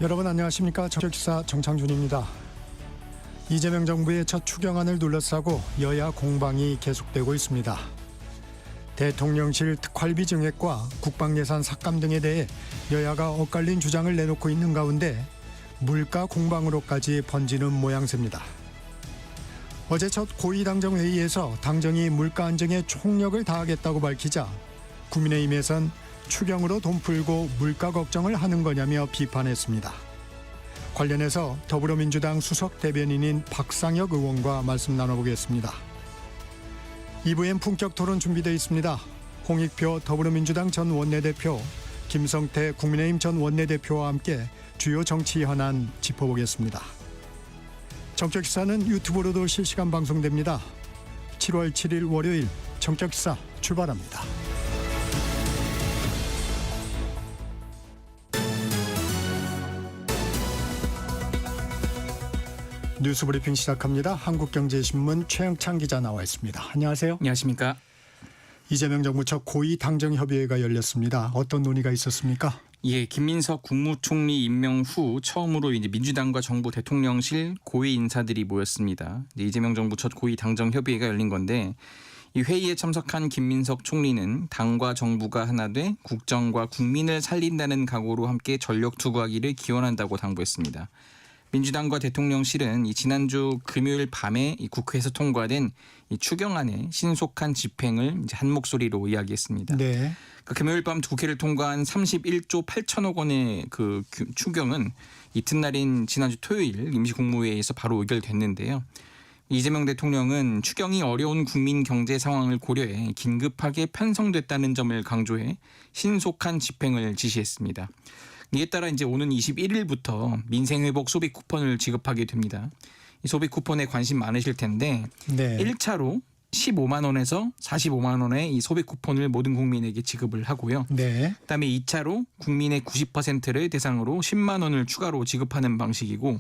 여러분 안녕하십니까. 정치기사 정창준입니다. 이재명 정부의 첫 추경안을 둘러싸고 여야 공방이 계속되고 있습니다. 대통령실 특활비 증액과 국방예산 삭감 등에 대해 여야가 엇갈린 주장을 내놓고 있는 가운데 물가 공방으로까지 번지는 모양새입니다. 어제 첫 고위당정 회의에서 당정이 물가 안정에 총력을 다하겠다고 밝히자 국민의힘에선 추경으로 돈 풀고 물가 걱정을 하는 거냐며 비판했습니다. 관련해서 더불어민주당 수석 대변인인 박상혁 의원과 말씀 나눠보겠습니다. 2부엔 품격 토론 준비되어 있습니다. 홍익표 더불어민주당 전 원내대표, 김성태 국민의힘 전 원내대표와 함께 주요 정치 현안 짚어보겠습니다. 정적기사는 유튜브로도 실시간 방송됩니다. 7월 7일 월요일 정적기사 출발합니다. 뉴스브리핑 시작합니다. 한국경제신문 최영찬 기자 나와 있습니다. 안녕하세요. 안녕하십니까. 이재명 정부 첫 고위당정협의회가 열렸습니다. 어떤 논의가 있었습니까? 예, 김민석 국무총리 임명 후 처음으로 이제 민주당과 정부 대통령실 고위 인사들이 모였습니다. 이재명 정부 첫 고위당정협의회가 열린 건데 이 회의에 참석한 김민석 총리는 당과 정부가 하나 돼 국정과 국민을 살린다는 각오로 함께 전력 투구하기를 기원한다고 당부했습니다. 민주당과 대통령실은 지난주 금요일 밤에 국회에서 통과된 추경안의 신속한 집행을 이제 한 목소리로 이야기했습니다. 네. 금요일 밤 국회를 통과한 31조 8천억 원의 그 추경은 이튿날인 지난주 토요일 임시국무회의에서 바로 의결됐는데요. 이재명 대통령은 추경이 어려운 국민 경제 상황을 고려해 긴급하게 편성됐다는 점을 강조해 신속한 집행을 지시했습니다. 이에 따라 이제 오는 21일부터 민생회복 소비 쿠폰을 지급하게 됩니다. 이 소비 쿠폰에 관심 많으실 텐데 네. 1차로 15만 원에서 45만 원의 이 소비 쿠폰을 모든 국민에게 지급을 하고요. 네. 그다음에 2차로 국민의 90%를 대상으로 10만 원을 추가로 지급하는 방식이고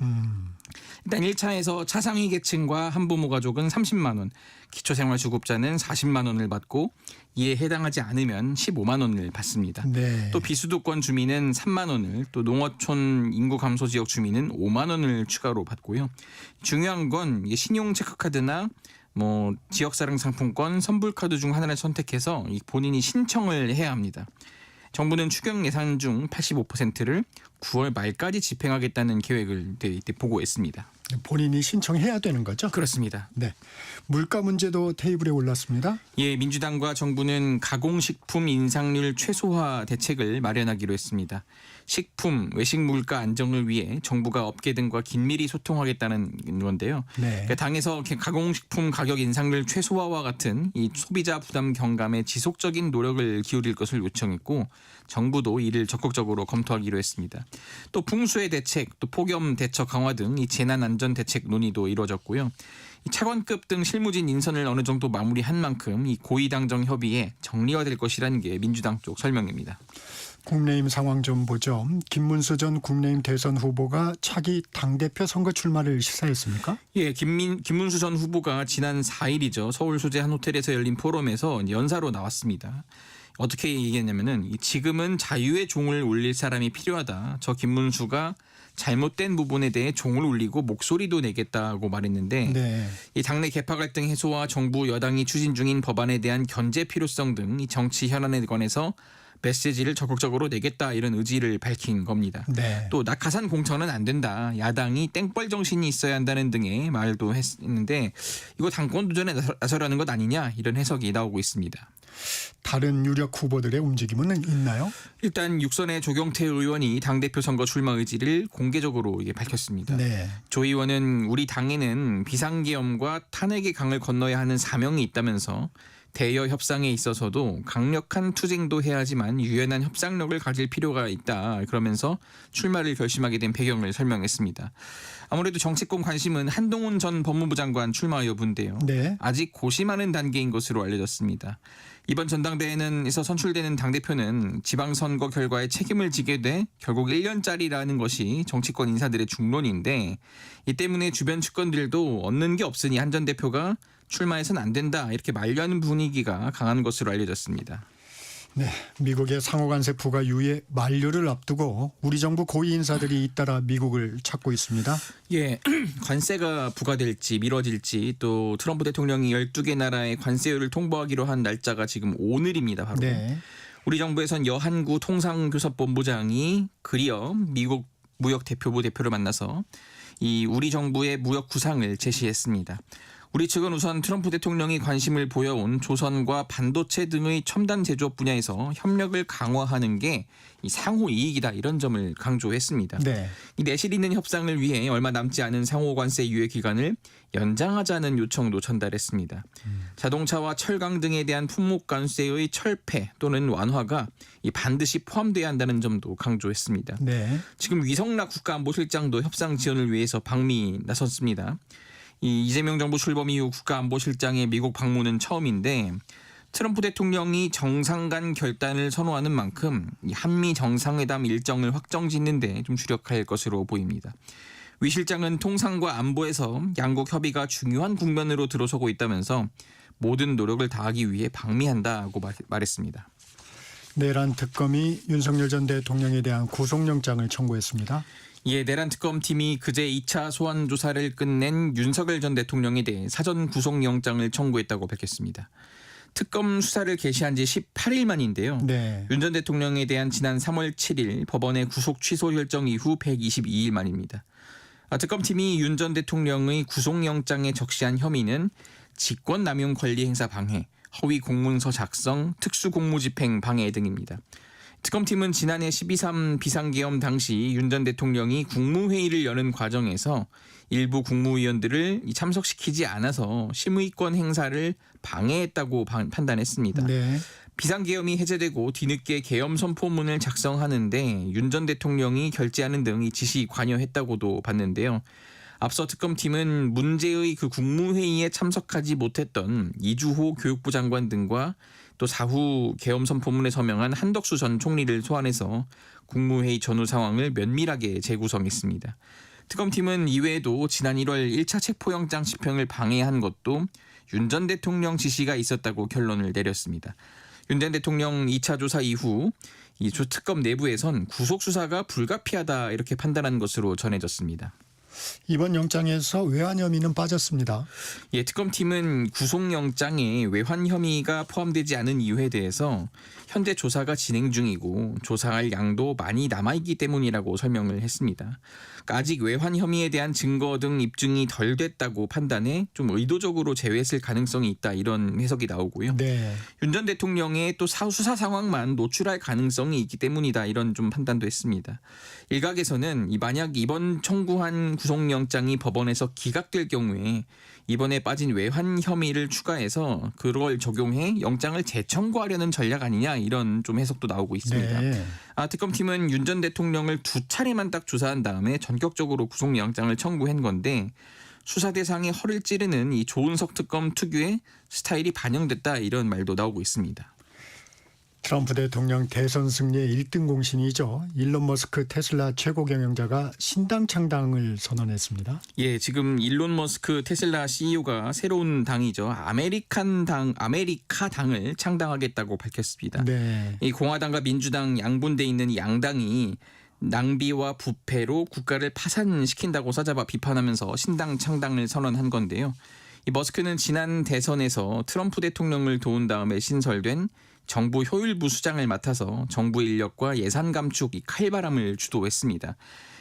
일단 1차에서 차상위 계층과 한부모 가족은 30만 원, 기초생활주급자는 40만 원을 받고 이에 해당하지 않으면 15만 원을 받습니다. 네. 또 비수도권 주민은 3만 원을, 또 농어촌 인구 감소 지역 주민은 5만 원을 추가로 받고요. 중요한 건 신용 체크카드나 지역사랑 상품권, 선불카드 중 하나를 선택해서 본인이 신청을 해야 합니다. 정부는 추경 예산 중 85%를 9월 말까지 집행하겠다는 계획을 보고했습니다. 본인이 신청해야 되는 거죠? 그렇습니다. 네. 물가 문제도 테이블에 올랐습니다. 예, 민주당과 정부는 가공식품 인상률 최소화 대책을 마련하기로 했습니다. 식품, 외식 물가 안정을 위해 정부가 업계 등과 긴밀히 소통하겠다는 건데요. 네. 그러니까 당에서 가공식품 가격 인상률 최소화와 같은 이 소비자 부담 경감에 지속적인 노력을 기울일 것을 요청했고 정부도 이를 적극적으로 검토하기로 했습니다. 또 풍수의 대책, 또 폭염 대처 강화 등 이 재난 안전 대책 논의도 이루어졌고요. 이 차관급 등 실무진 인선을 어느 정도 마무리한 만큼 이 고위당정 협의에 정리가 될 것이라는 게 민주당 쪽 설명입니다. 국민의힘 상황 좀 보죠. 김문수 전 국민의힘 대선 후보가 차기 당대표 선거 출마를 시사했습니까? 예, 김문수 전 후보가 지난 4일이죠. 서울 소재 한 호텔에서 열린 포럼에서 연사로 나왔습니다. 어떻게 얘기했냐면은 지금은 자유의 종을 울릴 사람이 필요하다. 저 김문수가 잘못된 부분에 대해 종을 울리고 목소리도 내겠다고 말했는데 네. 이 당내 계파 갈등 해소와 정부 여당이 추진 중인 법안에 대한 견제 필요성 등 이 정치 현안에 관해서 메시지를 적극적으로 내겠다 이런 의지를 밝힌 겁니다. 네. 또 낙하산 공천은 안 된다. 야당이 땡벌 정신이 있어야 한다는 등의 말도 했는데 이거 당권 도전에 나서라는 것 아니냐 이런 해석이 나오고 있습니다. 다른 유력 후보들의 움직임은 있나요? 일단 육선의 조경태 의원이 당대표 선거 출마 의지를 공개적으로 밝혔습니다. 네. 조 의원은 우리 당에는 비상계엄과 탄핵의 강을 건너야 하는 사명이 있다면서 대여 협상에 있어서도 강력한 투쟁도 해야 하지만 유연한 협상력을 가질 필요가 있다. 그러면서 출마를 결심하게 된 배경을 설명했습니다. 아무래도 정치권 관심은 한동훈 전 법무부 장관 출마 여부인데요. 네. 아직 고심하는 단계인 것으로 알려졌습니다. 이번 전당대회에서 선출되는 당대표는 지방선거 결과에 책임을 지게 돼 결국 1년짜리라는 것이 정치권 인사들의 중론인데 이 때문에 주변 측근들도 얻는 게 없으니 한 전 대표가 출마해서는 안 된다 이렇게 만류하는 분위기가 강한 것으로 알려졌습니다. 네, 미국의 상호간세 부가 유예 만료를 앞두고 우리 정부 고위 인사들이 잇따라 미국을 찾고 있습니다. 예, 관세가 부과될지 미뤄질지 또 트럼프 대통령이 12개 나라의 관세율을 통보하기로 한 날짜가 지금 오늘입니다. 바로. 네. 우리 정부에선 여한구 통상교섭본부장이 그리어 미국 무역대표부 대표를 만나서 이 우리 정부의 무역 구상을 제시했습니다. 우리 측은 우선 트럼프 대통령이 관심을 보여온 조선과 반도체 등의 첨단 제조업 분야에서 협력을 강화하는 게 이 상호 이익이다 이런 점을 강조했습니다. 네. 이 내실 있는 협상을 위해 얼마 남지 않은 상호 관세 유예 기간을 연장하자는 요청도 전달했습니다. 자동차와 철강 등에 대한 품목 관세의 철폐 또는 완화가 이 반드시 포함돼야 한다는 점도 강조했습니다. 네. 지금 위성락 국가안보실장도 협상 지원을 위해서 방미 나섰습니다. 이 이재명 정부 출범 이후 국가안보실장의 미국 방문은 처음인데 트럼프 대통령이 정상 간 결단을 선호하는 만큼 이 한미 정상회담 일정을 확정짓는 데 좀 주력할 것으로 보입니다. 위 실장은 통상과 안보에서 양국 협의가 중요한 국면으로 들어서고 있다면서 모든 노력을 다하기 위해 방미한다고 말했습니다. 내란 특검이 윤석열 전 대통령에 대한 구속영장을 청구했습니다. 이에 내란 특검팀이 그제 2차 소환 조사를 끝낸 윤석열 전 대통령에 대해 사전 구속영장을 청구했다고 밝혔습니다. 특검 수사를 개시한 지 18일 만인데요. 네. 윤 전 대통령에 대한 지난 3월 7일 법원의 구속 취소 결정 이후 122일 만입니다. 특검팀이 윤 전 대통령의 구속영장에 적시한 혐의는 직권남용 권리행사 방해, 허위 공문서 작성, 특수공무집행 방해 등입니다. 특검팀은 지난해 12.3 비상계엄 당시 윤 전 대통령이 국무회의를 여는 과정에서 일부 국무위원들을 참석시키지 않아서 심의권 행사를 방해했다고 판단했습니다. 네. 비상계엄이 해제되고 뒤늦게 계엄 선포문을 작성하는데 윤 전 대통령이 결재하는 등 이 지시 관여했다고도 봤는데요. 앞서 특검팀은 문제의 그 국무회의에 참석하지 못했던 이주호 교육부 장관 등과 또 사후 계엄 선포문에 서명한 한덕수 전 총리를 소환해서 국무회의 전후 상황을 면밀하게 재구성했습니다. 특검팀은 이외에도 지난 1월 1차 체포영장 집행을 방해한 것도 윤 전 대통령 지시가 있었다고 결론을 내렸습니다. 윤 전 대통령 2차 조사 이후 이 특검 내부에선 구속 수사가 불가피하다 이렇게 판단한 것으로 전해졌습니다. 이번 영장에서 외환 혐의는 빠졌습니다. 예, 특검팀은 구속영장에 외환 혐의가 포함되지 않은 이유에 대해서 현재 조사가 진행 중이고 조사할 양도 많이 남아있기 때문이라고 설명을 했습니다. 그러니까 아직 외환 혐의에 대한 증거 등 입증이 덜 됐다고 판단해 좀 의도적으로 제외했을 가능성이 있다 이런 해석이 나오고요. 네. 윤 전 대통령의 또 수사 상황만 노출할 가능성이 있기 때문이다 이런 좀 판단도 했습니다. 일각에서는 만약 이번 청구한 구속영장이 법원에서 기각될 경우에 이번에 빠진 외환 혐의를 추가해서 그걸 적용해 영장을 재청구하려는 전략 아니냐 이런 좀 해석도 나오고 있습니다. 네. 특검팀은 윤 전 대통령을 2차례만 딱 조사한 다음에 전격적으로 구속영장을 청구한 건데 수사 대상에 허를 찌르는 이 조은석 특검 특유의 스타일이 반영됐다 이런 말도 나오고 있습니다. 트럼프 대통령 대선 승리의 1등 공신이죠. 일론 머스크 테슬라 최고 경영자가 신당 창당을 선언했습니다. 예, 지금 일론 머스크 테슬라 CEO가 새로운 당이죠. 아메리카 당을 창당하겠다고 밝혔습니다. 네. 이 공화당과 민주당 양분돼 있는 이 양당이 낭비와 부패로 국가를 파산시킨다고 싸잡아 비판하면서 신당 창당을 선언한 건데요. 이 머스크는 지난 대선에서 트럼프 대통령을 도운 다음에 신설된 정부 효율부 수장을 맡아서 정부 인력과 예산 감축 이 칼바람을 주도했습니다.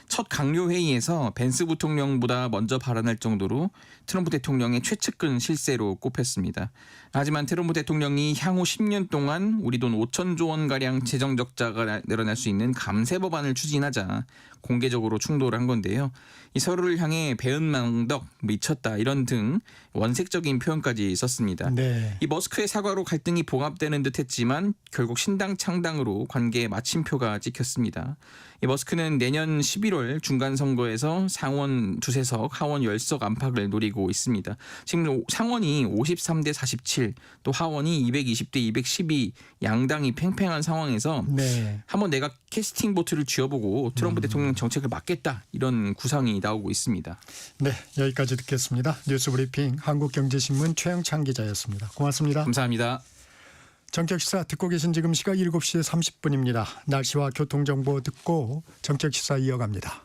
첫 강요 회의에서 벤스 부통령보다 먼저 발언할 정도로 트럼프 대통령의 최측근 실세로 꼽혔습니다. 하지만 트럼프 대통령이 향후 10년 동안 우리 돈 5천조 원가량 재정 적자가 늘어날 수 있는 감세 법안을 추진하자 공개적으로 충돌을 한 건데요. 이 서로를 향해 배은망덕, 미쳤다 이런 등 원색적인 표현까지 썼습니다. 네. 이 머스크의 사과로 갈등이 봉합되는 듯했지만 결국 신당 창당으로 관계에 마침표가 찍혔습니다. 이 머스크는 내년 11월 중간선거에서 상원 2석, 하원 10석 안팎을 노리고 있습니다. 지금 상원이 53대 47, 또 하원이 220대 212 양당이 팽팽한 상황에서 네. 한번 내가 캐스팅 보트를 쥐어보고 트럼프 대통령 정책을 막겠다 이런 구상이 나오고 있습니다. 네, 여기까지 듣겠습니다. 뉴스브리핑 한국경제신문 최영찬 기자였습니다. 고맙습니다. 감사합니다. 정책시사 듣고 계신 지금 시각 7시 30분입니다. 날씨와 교통정보 듣고 정책시사 이어갑니다.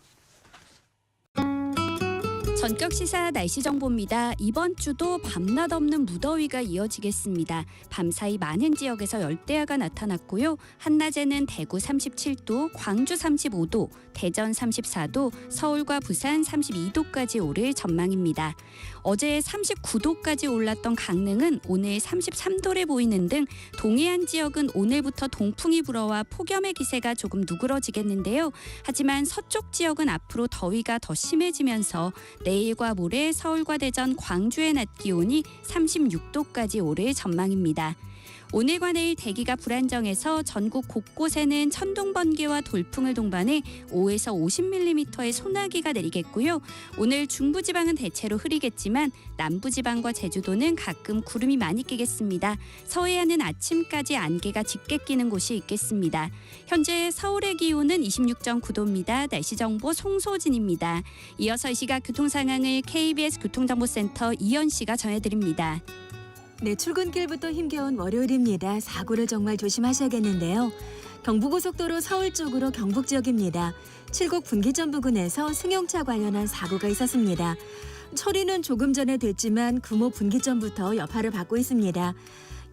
전격 시사 날씨 정보입니다. 이번 주도 밤낮 없는 무더위가 이어지겠습니다. 밤사이 많은 지역에서 열대야가 나타났고요. 한낮에는 대구 37도, 광주 35도, 대전 34도, 서울과 부산 32도까지 오를 전망입니다. 어제 39도까지 올랐던 강릉은 오늘 33도를 보이는 등 동해안 지역은 오늘부터 동풍이 불어와 폭염의 기세가 조금 누그러지겠는데요. 하지만 서쪽 지역은 앞으로 더위가 더 심해지면서 내일과 모레 서울과 대전, 광주의 낮 기온이 36도까지 오를 전망입니다. 오늘과 내일 대기가 불안정해서 전국 곳곳에는 천둥, 번개와 돌풍을 동반해 5에서 50mm의 소나기가 내리겠고요. 오늘 중부지방은 대체로 흐리겠지만 남부지방과 제주도는 가끔 구름이 많이 끼겠습니다. 서해안은 아침까지 안개가 짙게 끼는 곳이 있겠습니다. 현재 서울의 기온은 26.9도입니다. 날씨 정보 송소진입니다. 이어서 이 시각 교통 상황을 KBS 교통정보센터 이현 씨가 전해드립니다. 네, 출근길부터 힘겨운 월요일입니다. 사고를 정말 조심하셔야겠는데요. 경부고속도로 서울 쪽으로 경북 지역입니다. 칠곡 분기점 부근에서 승용차 관련한 사고가 있었습니다. 처리는 조금 전에 됐지만 금호 분기점부터 여파를 받고 있습니다.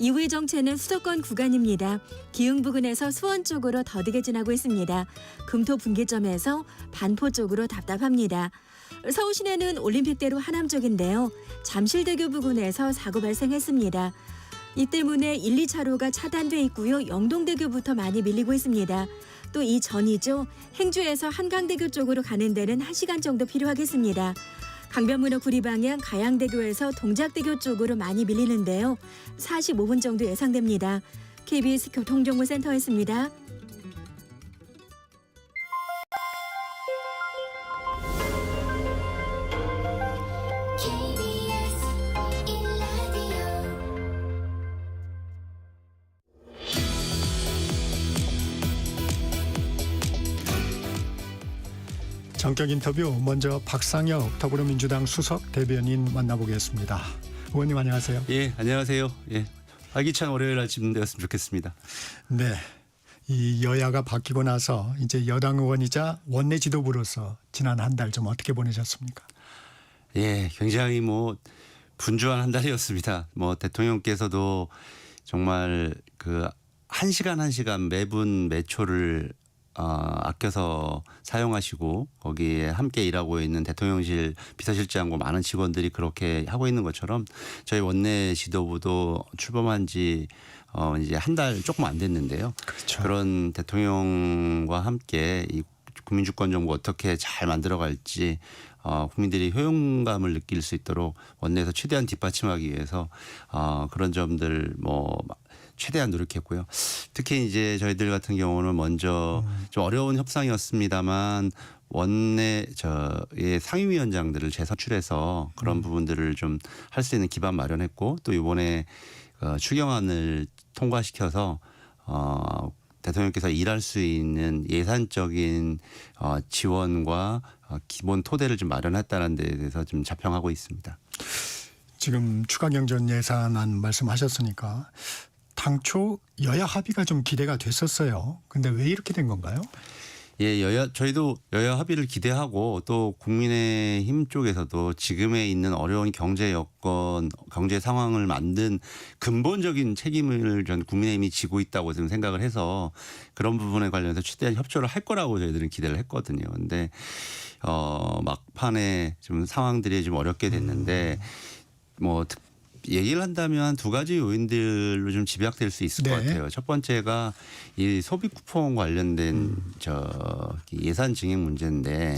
이후의 정체는 수도권 구간입니다. 기흥 부근에서 수원 쪽으로 더디게 지나고 있습니다. 금토 분기점에서 반포 쪽으로 답답합니다. 서울 시내는 올림픽대로 하남 쪽인데요. 잠실대교 부근에서 사고 발생했습니다. 이 때문에 1, 2차로가 차단돼 있고요. 영동대교부터 많이 밀리고 있습니다. 또 이 전이죠. 행주에서 한강대교 쪽으로 가는 데는 1시간 정도 필요하겠습니다. 강변문호 구리 방향 가양대교에서 동작대교 쪽으로 많이 밀리는데요. 45분 정도 예상됩니다. KBS 교통정보센터였습니다. 전격 인터뷰 먼저 박상혁 더불어민주당 수석 대변인 만나보겠습니다. 의원님 안녕하세요. 예, 안녕하세요. 예, 활기찬 월요일 아침 되었으면 좋겠습니다. 네, 이 여야가 바뀌고 나서 이제 여당 의원이자 원내 지도부로서 지난 한 달 좀 어떻게 보내셨습니까? 예, 굉장히 분주한 한 달이었습니다. 대통령께서도 정말 그 1시간 1시간 매분 매초를 아껴서 사용하시고 거기에 함께 일하고 있는 대통령실 비서실장과 많은 직원들이 그렇게 하고 있는 것처럼 저희 원내 지도부도 출범한 지 이제 한 달 조금 안 됐는데요. 그렇죠. 그런 대통령과 함께 이 국민주권 정부 어떻게 잘 만들어갈지 국민들이 효용감을 느낄 수 있도록 원내에서 최대한 뒷받침하기 위해서 그런 점들 최대한 노력했고요. 특히 이제 저희들 같은 경우는 먼저 좀 어려운 협상이었습니다만 원내 저의 상임위원장들을 재선출해서 그런 부분들을 좀 할 수 있는 기반 마련했고 또 이번에 추경안을 통과시켜서 대통령께서 일할 수 있는 예산적인 지원과 기본 토대를 좀 마련했다는 데 대해서 좀 자평하고 있습니다. 지금 추가경정 예산안 말씀하셨으니까 당초 여야 합의가 좀 기대가 됐었어요. 근데 왜 이렇게 된 건가요? 예, 저희도 여야 합의를 기대하고 또 국민의힘 쪽에서도 지금에 있는 어려운 경제 여건, 경제 상황을 만든 근본적인 책임을 전 국민의힘이 지고 있다고 지금 생각을 해서 그런 부분에 관련해서 최대한 협조를 할 거라고 저희들은 기대를 했거든요. 근데 막판에 좀 상황들이 좀 어렵게 됐는데 얘기를 한다면 두 가지 요인들로 좀 집약될 수 있을 것 같아요. 첫 번째가 이 소비 쿠폰 관련된 예산 증액 문제인데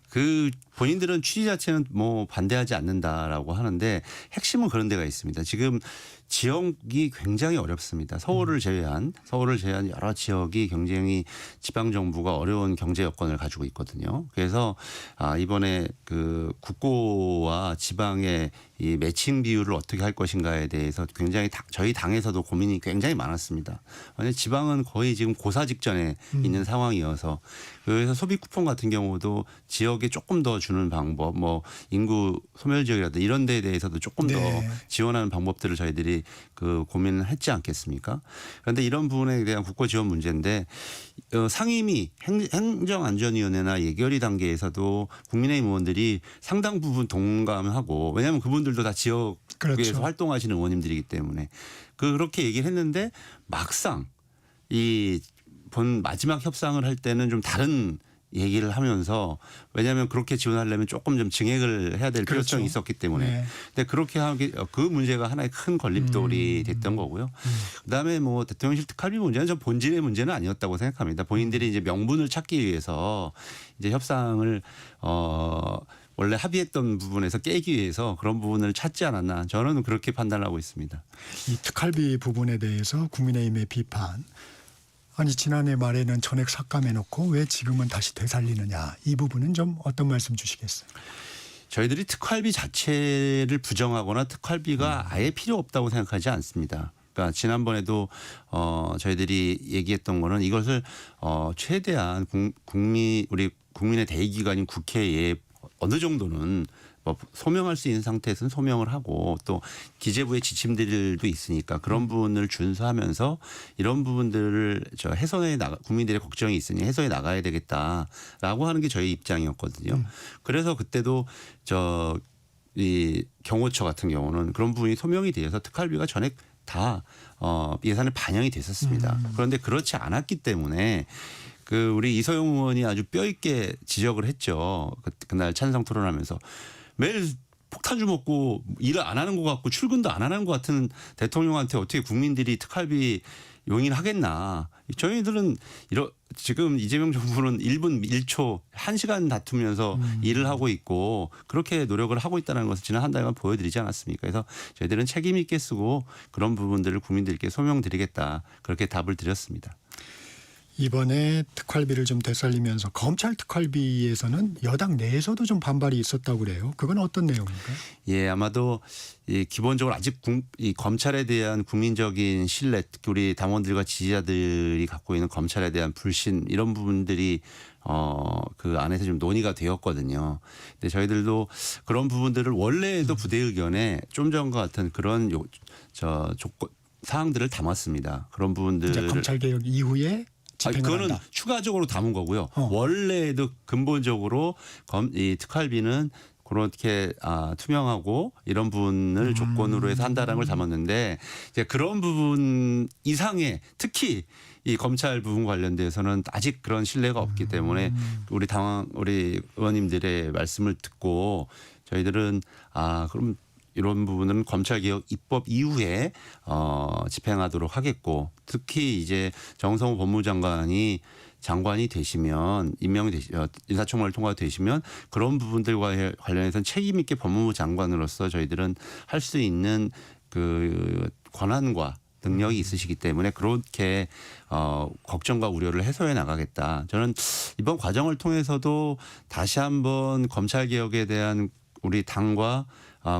그 본인들은 취지 자체는 반대하지 않는다라고 하는데 핵심은 그런 데가 있습니다. 지금 지역이 굉장히 어렵습니다. 서울을 제외한 여러 지역이 굉장히 지방 정부가 어려운 경제 여건을 가지고 있거든요. 그래서 이번에 그 국고와 지방의 이 매칭 비율을 어떻게 할 것인가에 대해서 굉장히 저희 당에서도 고민이 굉장히 많았습니다. 왜냐하면 지방은 거의 지금 고사 직전에 있는 상황이어서 그래서 소비 쿠폰 같은 경우도 지역에 조금 더 주는 방법, 인구 소멸 지역이라든지 이런 데에 대해서도 조금 더 지원하는 방법들을 저희들이 국민들이 그 고민을 했지 않겠습니까? 그런데 이런 부분에 대한 국고 지원 문제인데 상임위 행정안전위원회나 예결위 단계에서도 국민의힘 의원들이 상당 부분 동감하고 왜냐하면 그분들도 다 지역에서 그렇죠. 활동하시는 의원님들이기 때문에 그렇게 얘기를 했는데 막상 이 본 마지막 협상을 할 때는 좀 다른 얘기를 하면서 왜냐하면 그렇게 지원하려면 조금 좀 증액을 해야 될 필요성이 그렇죠. 있었기 때문에 네. 근데 그렇게 하기 그 문제가 하나의 큰 걸림돌이 됐던 거고요. 그다음에 뭐 대통령실 특활비 문제는 좀 본질의 문제는 아니었다고 생각합니다. 본인들이 이제 명분을 찾기 위해서 이제 협상을 원래 합의했던 부분에서 깨기 위해서 그런 부분을 찾지 않았나 저는 그렇게 판단하고 있습니다. 이 특활비 부분에 대해서 국민의힘의 비판. 아니 지난해 말에는 전액 삭감해놓고 왜 지금은 다시 되살리느냐. 이 부분은 좀 어떤 말씀 주시겠어요? 저희들이 특활비 자체를 부정하거나 특활비가 아예 필요 없다고 생각하지 않습니다. 그러니까 지난번에도 저희들이 얘기했던 거는 이것을 최대한 우리 국민의 대의기관인 국회에 어느 정도는 뭐 소명할 수 있는 상태에서는 소명을 하고 또 기재부의 지침들도 있으니까 그런 부분을 준수하면서 이런 부분들을 해소해 국민들의 걱정이 있으니 해소해 나가야 되겠다라고 하는 게 저희 입장이었거든요. 그래서 그때도 이 경호처 같은 경우는 그런 부분이 소명이 되어서 특활비가 전액 다 예산에 반영이 됐었습니다. 그런데 그렇지 않았기 때문에 우리 이소영 의원이 아주 뼈 있게 지적을 했죠. 그날 찬성 토론하면서 매일 폭탄주 먹고 일을 안 하는 것 같고 출근도 안 하는 것 같은 대통령한테 어떻게 국민들이 특활비 용인하겠나. 저희들은 지금 이재명 정부는 1분 1초 1시간 다투면서 일을 하고 있고 그렇게 노력을 하고 있다는 것을 지난 한 달간 보여드리지 않았습니까? 그래서 저희들은 책임 있게 쓰고 그런 부분들을 국민들께 소명드리겠다. 그렇게 답을 드렸습니다. 이번에 특활비를 좀 되살리면서 검찰 특활비에서는 여당 내에서도 좀 반발이 있었다고 그래요. 그건 어떤 내용인가요? 예, 아마도 기본적으로 아직 이 검찰에 대한 국민적인 신뢰, 특히 우리 당원들과 지지자들이 갖고 있는 검찰에 대한 불신 이런 부분들이 그 안에서 좀 논의가 되었거든요. 근데 저희들도 그런 부분들을 원래도 부대 의견에 좀 전과 같은 그런 조건 사항들을 담았습니다. 그런 부분들을 이제 검찰 개혁 이후에 그거는 추가적으로 담은 거고요. 원래도 근본적으로 이 특활비는 그렇게 투명하고 이런 부분을 조건으로 해서 한다는 걸 담았는데 이제 그런 부분 이상의 특히 이 검찰 부분 관련돼서는 아직 그런 신뢰가 없기 때문에 우리 의원님들의 말씀을 듣고 저희들은 그럼 이런 부분은 검찰개혁 입법 이후에 집행하도록 하겠고 특히 이제 정성호 법무장관이 장관이 되시면 인사청문회를 통과되시면 그런 부분들과 관련해서는 책임 있게 법무부 장관으로서 저희들은 할 수 있는 그 권한과 능력이 있으시기 때문에 그렇게 걱정과 우려를 해소해 나가겠다. 저는 이번 과정을 통해서도 다시 한번 검찰개혁에 대한 우리 당과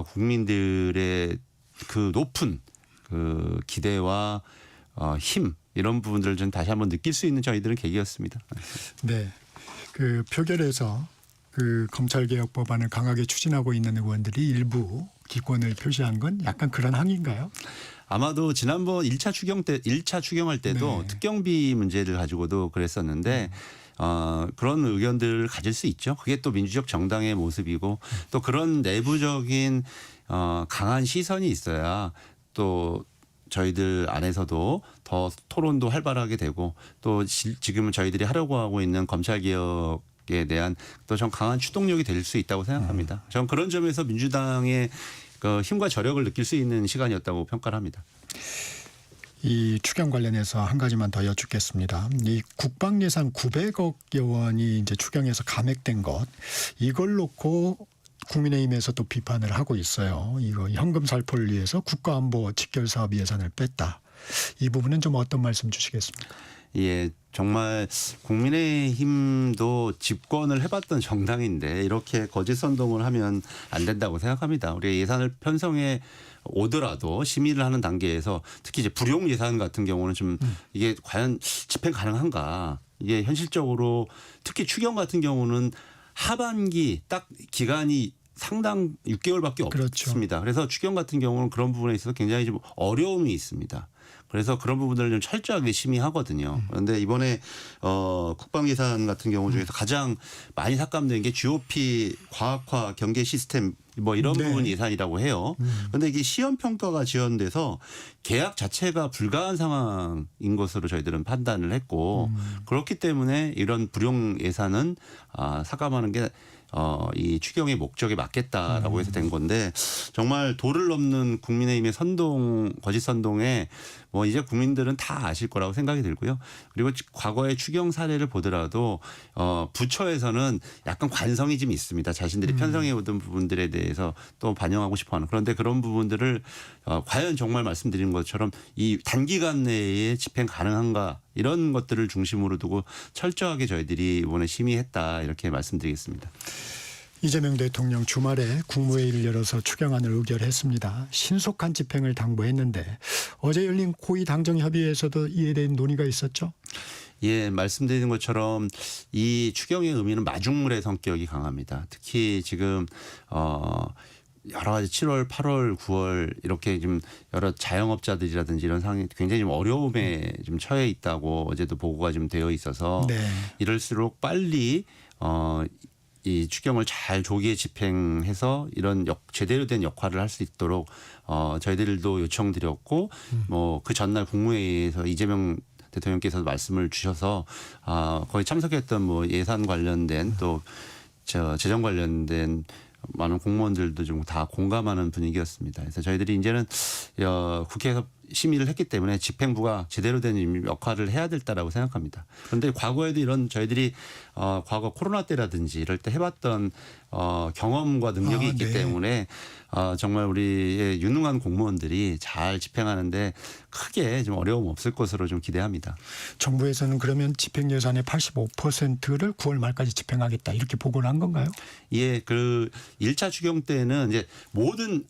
국민들의 그 높은 그 기대와 힘 이런 부분들을 좀 다시 한번 느낄 수 있는 저희들은 계기였습니다. 네, 그 표결에서 그 검찰개혁 법안을 강하게 추진하고 있는 의원들이 일부 기권을 표시한 건 약간 그런 항의인가요? 아마도 지난번 1차 추경할 때도 네. 특경비 문제를 가지고도 그랬었는데 그런 의견들을 가질 수 있죠. 그게 또 민주적 정당의 모습이고 또 그런 내부적인 강한 시선이 있어야 또 저희들 안에서도 더 토론도 활발하게 되고 또 지금 저희들이 하려고 하고 있는 검찰개혁에 대한 또 좀 강한 추동력이 될 수 있다고 생각합니다. 저는 그런 점에서 민주당의 그 힘과 저력을 느낄 수 있는 시간이었다고 평가를 합니다. 이 추경 관련해서 한 가지만 더 여쭙겠습니다. 이 국방 예산 900억여 원이 이제 추경에서 감액된 것 이걸 놓고 국민의힘에서 또 비판을 하고 있어요. 이거 현금 살포를 위해서 국가안보 직결사업 예산을 뺐다. 이 부분은 좀 어떤 말씀 주시겠습니까? 예, 정말 국민의힘도 집권을 해봤던 정당인데 이렇게 거짓 선동을 하면 안 된다고 생각합니다. 우리 예산을 편성해 오더라도 심의를 하는 단계에서 특히 이제 불용 예산 같은 경우는 좀 이게 과연 집행 가능한가? 이게 현실적으로 특히 추경 같은 경우는 하반기 딱 기간이 상당 6개월밖에 그렇죠. 없습니다. 그래서 추경 같은 경우는 그런 부분에 있어서 굉장히 좀 어려움이 있습니다. 그래서 그런 부분들을 좀 철저하게 심의하거든요. 그런데 이번에 국방 예산 같은 경우 중에서 가장 많이 삭감된 게 GOP 과학화 경계 시스템 뭐 이런 네. 부분 예산이라고 해요. 그런데 이게 시험 평가가 지연돼서 계약 자체가 불가한 상황인 것으로 저희들은 판단을 했고 그렇기 때문에 이런 불용 예산은 삭감하는 게 이 추경의 목적에 맞겠다라고 해서 된 건데 정말 도를 넘는 국민의힘의 선동 거짓 선동에 뭐 이제 국민들은 다 아실 거라고 생각이 들고요. 그리고 과거의 추경 사례를 보더라도 부처에서는 약간 관성이 좀 있습니다. 자신들이 편성해 오던 부분들에 대해서 또 반영하고 싶어하는 그런데 그런 부분들을 과연 정말 말씀드린 것처럼 이 단기간 내에 집행 가능한가 이런 것들을 중심으로 두고 철저하게 저희들이 이번에 심의했다 이렇게 말씀드리겠습니다. 이재명 대통령 주말에 국무회의를 열어서 추경안을 의결했습니다. 신속한 집행을 당부했는데 어제 열린 고위 당정협의회에서도 이에 대한 논의가 있었죠? 예, 말씀드린 것처럼 이 추경의 의미는 마중물의 성격이 강합니다. 특히 지금 여러 가지 7월, 8월, 9월 이렇게 좀 여러 자영업자들이라든지 이런 상황이 굉장히 좀 어려움에 좀 처해 있다고 어제도 보고가 좀 되어 있어서 네. 이럴수록 빨리 이 추경을 잘 조기에 집행해서 이런 제대로 된 역할을 할 수 있도록 저희들도 요청드렸고 뭐 그 전날 국무회의에서 이재명 대통령께서 말씀을 주셔서 거의 참석했던 뭐 예산 관련된 또 재정 관련된 많은 공무원들도 좀 다 공감하는 분위기였습니다. 그래서 저희들이 이제는 국회에서 심의를 했기 때문에 집행부가 제대로 된 역할을 해야 될다라고 생각합니다. 그런데 과거에도 이런 저희들이 과거 코로나 때라든지 이럴 때 해봤던 경험과 능력이 있기 네. 때문에 정말 우리의 유능한 공무원들이 잘 집행하는데 크게 좀 어려움 없을 것으로 좀 기대합니다. 정부에서는 그러면 집행 예산의 85%를 9월 말까지 집행하겠다 이렇게 보고를 한 건가요? 예, 그 1차 추경 때는 이제 모든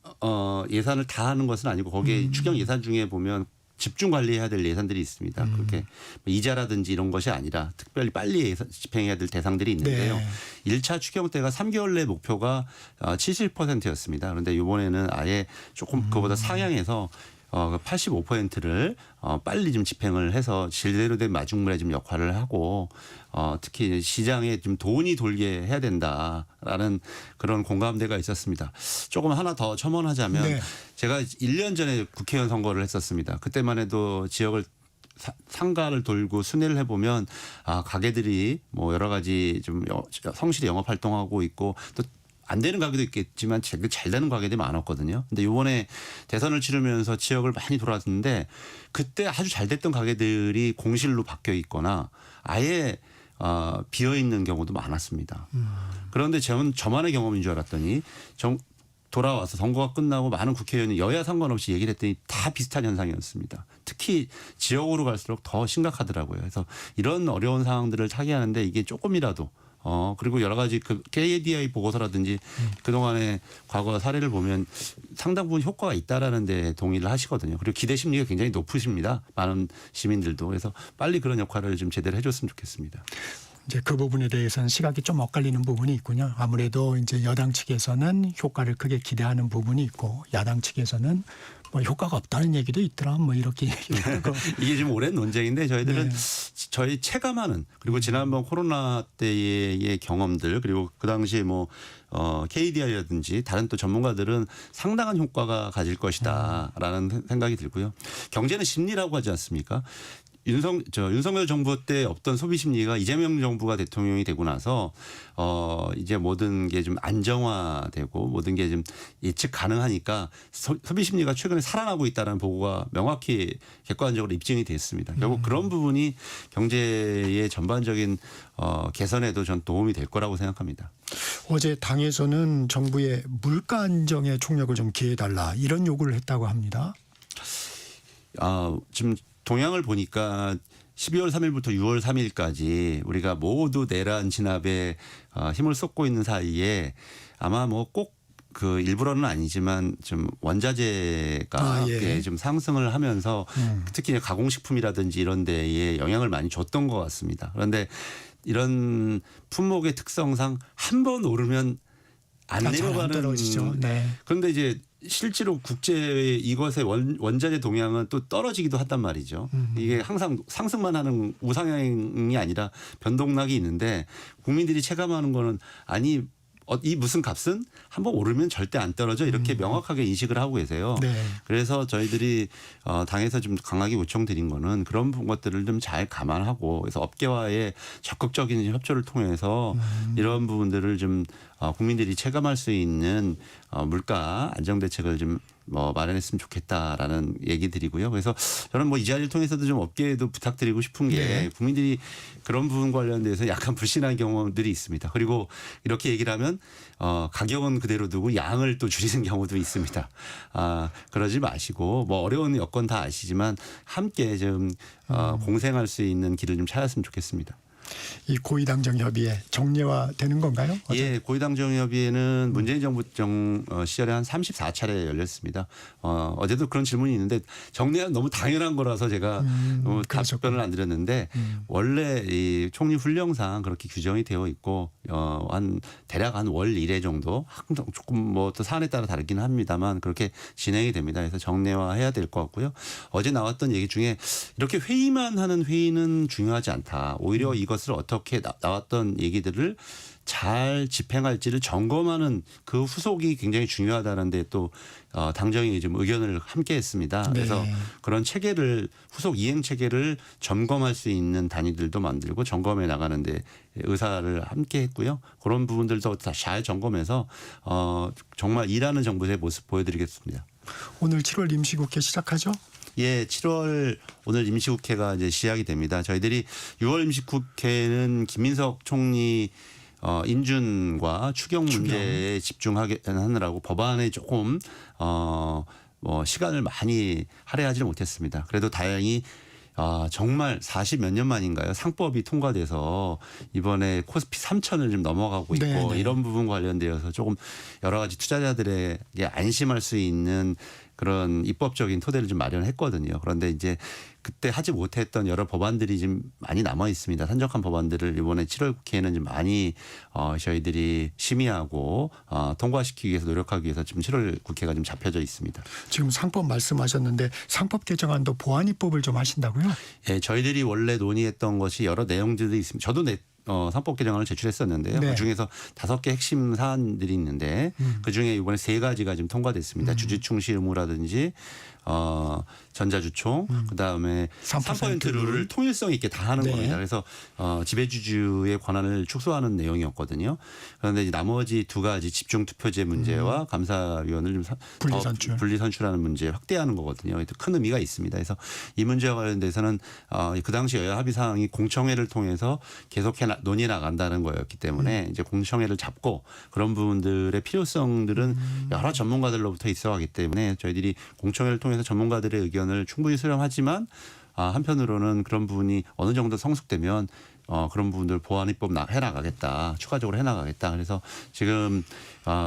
예산을 다 하는 것은 아니고 거기에 추경 예산 중에 보면 집중 관리해야 될 예산들이 있습니다. 그렇게 이자라든지 이런 것이 아니라 특별히 빨리 집행해야 될 대상들이 있는데요. 네. 1차 추경 때가 3개월 내 목표가 70%였습니다. 그런데 이번에는 아예 조금 그보다 상향해서 85%를 빨리 좀 집행을 해서 제대로 된 마중물의 좀 역할을 하고 특히 시장에 좀 돈이 돌게 해야 된다라는 그런 공감대가 있었습니다. 조금 하나 더 첨언하자면 네. 제가 1년 전에 국회의원 선거를 했었습니다. 그때만 해도 지역을 상가를 돌고 순회를 해보면 가게들이 뭐 여러 가지 좀 성실히 영업 활동하고 있고 또 안 되는 가게도 있겠지만 잘 되는 가게들이 많았거든요. 근데 이번에 대선을 치르면서 지역을 많이 돌았는데 그때 아주 잘 됐던 가게들이 공실로 바뀌어 있거나 아예 비어 있는 경우도 많았습니다. 그런데 저만의 경험인 줄 알았더니 돌아와서 선거가 끝나고 많은 국회의원이 여야 상관없이 얘기를 했더니 다 비슷한 현상이었습니다. 특히 지역으로 갈수록 더 심각하더라고요. 그래서 이런 어려운 상황들을 타개하는데 이게 조금이라도 그리고 여러 가지 그 KADI 보고서라든지 그동안의 과거 사례를 보면 상당 부분 효과가 있다라는 데 동의를 하시거든요. 그리고 기대 심리가 굉장히 높으십니다. 많은 시민들도. 그래서 빨리 그런 역할을 좀 제대로 해줬으면 좋겠습니다. 이제 그 부분에 대해서는 시각이 좀 엇갈리는 부분이 있군요. 아무래도 이제 여당 측에서는 효과를 크게 기대하는 부분이 있고 야당 측에서는 뭐 효과가 없다는 얘기도 있더라. 뭐 이렇게 얘기하고 이게 지금 오랜 논쟁인데 저희들은 네. 저희 체감하는 그리고 지난번 코로나 때의 경험들 그리고 그 당시에 뭐 KDI라든지 다른 또 전문가들은 상당한 효과가 가질 것이다라는 생각이 들고요. 경제는 심리라고 하지 않습니까? 윤석열 정부 때 없던 소비 심리가 이재명 정부가 대통령이 되고 나서 이제 모든 게 좀 안정화되고 모든 게 좀 예측 가능하니까 소비 심리가 최근에 살아나고 있다는 보고가 명확히 객관적으로 입증이 됐습니다. 결국 그런 부분이 경제의 전반적인 개선에도 전 도움이 될 거라고 생각합니다. 어제 당에서는 정부의 물가 안정에 총력을 좀 기해달라 이런 요구를 했다고 합니다. 지금 동향을 보니까 12월 3일부터 6월 3일까지 우리가 모두 내란 진압에 힘을 쏟고 있는 사이에 아마 뭐 꼭 그 일부러는 아니지만 좀 원자재가 예. 좀 상승을 하면서 특히 가공식품이라든지 이런 데에 영향을 많이 줬던 것 같습니다. 그런데 이런 품목의 특성상 한 번 오르면 안 잘안 내려가는 떨어지죠. 네. 그런데 이제 실제로 국제 이것의 원자재 동향은 또 떨어지기도 한단 말이죠. 이게 항상 상승만 하는 우상향이 아니라 변동락이 있는데 국민들이 체감하는 거는 아니 이 무슨 값은 한번 오르면 절대 안 떨어져 이렇게 명확하게 인식을 하고 계세요. 네. 그래서 저희들이 당에서 좀 강하게 요청드린 거는 그런 것들을 좀 잘 감안하고 그래서 업계와의 적극적인 협조를 통해서 이런 부분들을 좀 국민들이 체감할 수 있는 물가 안정 대책을 좀 마련했으면 좋겠다라는 얘기 드리고요. 그래서 저는 이 자리를 통해서도 좀 업계에도 부탁드리고 싶은 게 네. 국민들이 그런 부분 관련돼서 약간 불신한 경험들이 있습니다. 그리고 이렇게 얘기를 하면 가격은 그대로 두고 양을 또 줄이는 경우도 있습니다. 그러지 마시고 어려운 여건 다 아시지만 함께 좀 공생할 수 있는 길을 좀 찾았으면 좋겠습니다. 이 고위당정 협의회 정례화되는 건가요? 예, 고위당정협의회는 문재인 정부 시절에 한 34차례 열렸습니다. 어제도 그런 질문이 있는데 정례는 너무 당연한 거라서 제가 답변을 안 드렸는데 원래 이 총리 훈령상 그렇게 규정이 되어 있고 대략 한 월 1회 정도 항상 조금 또 사안에 따라 다르긴 합니다만 그렇게 진행이 됩니다. 그래서 정례화해야 될 것 같고요. 어제 나왔던 얘기 중에 이렇게 회의만 하는 회의는 중요하지 않다. 오히려 이것을 어떻게 나왔던 얘기들을 잘 집행할지를 점검하는 그 후속이 굉장히 중요하다는데 또 당정이 좀 의견을 함께 했습니다. 그래서 네. 그런 체계를 후속 이행 체계를 점검할 수 있는 단위들도 만들고 점검해 나가는데 의사를 함께 했고요. 그런 부분들도 잘 점검해서 정말 일하는 정부의 모습 보여드리겠습니다. 오늘 7월 임시국회 시작하죠? 예, 7월 오늘 임시국회가 이제 시작이 됩니다. 저희들이 6월 임시국회는 김민석 총리 인준과 추경 문제에 집중하느라고 법안에 조금 시간을 많이 할애하지는 못했습니다. 그래도 다행히 정말 40몇 년 만인가요? 상법이 통과돼서 이번에 코스피 3,000을 좀 넘어가고 있고 네네. 이런 부분 관련되어서 조금 여러 가지 투자자들에게 안심할 수 있는 그런 입법적인 토대를 좀 마련했거든요. 그런데 이제 그때 하지 못했던 여러 법안들이 좀 많이 남아 있습니다. 산적한 법안들을 이번에 7월 국회에는 좀 많이 저희들이 심의하고 통과시키기 위해서 노력하기 위해서 지금 7월 국회가 좀 잡혀져 있습니다. 지금 상법 말씀하셨는데 상법 개정안도 보완 입법을 좀 하신다고요? 예, 저희들이 원래 논의했던 것이 여러 내용들이 있습니다. 저도 상법 개정안을 제출했었는데요. 네. 그중에서 5개 핵심 사안들이 있는데 그중에 이번에 3가지가 지금 통과됐습니다. 주주충시 의무라든지 전자주총 그다음에 3% 룰을 통일성 있게 다 하는 네. 겁니다. 그래서 지배주주의 권한을 축소하는 내용이었거든요. 그런데 이제 나머지 2가지 집중투표제 문제와 감사위원을 좀 분리선출하는 문제 확대하는 거거든요. 큰 의미가 있습니다. 그래서 이 문제와 관련돼서는 그 당시 여야 합의 사항이 공청회를 통해서 계속해 논의해 나간다는 거였기 때문에 이제 공청회를 잡고 그런 부분들의 필요성들은 여러 전문가들로부터 있어가기 때문에 저희들이 공청회를 통해서 전문가들의 의견을 충분히 수렴하지만 한편으로는 그런 부분이 어느 정도 성숙되면 그런 부분들 보완 입법 해나가겠다. 추가적으로 해나가겠다. 그래서 지금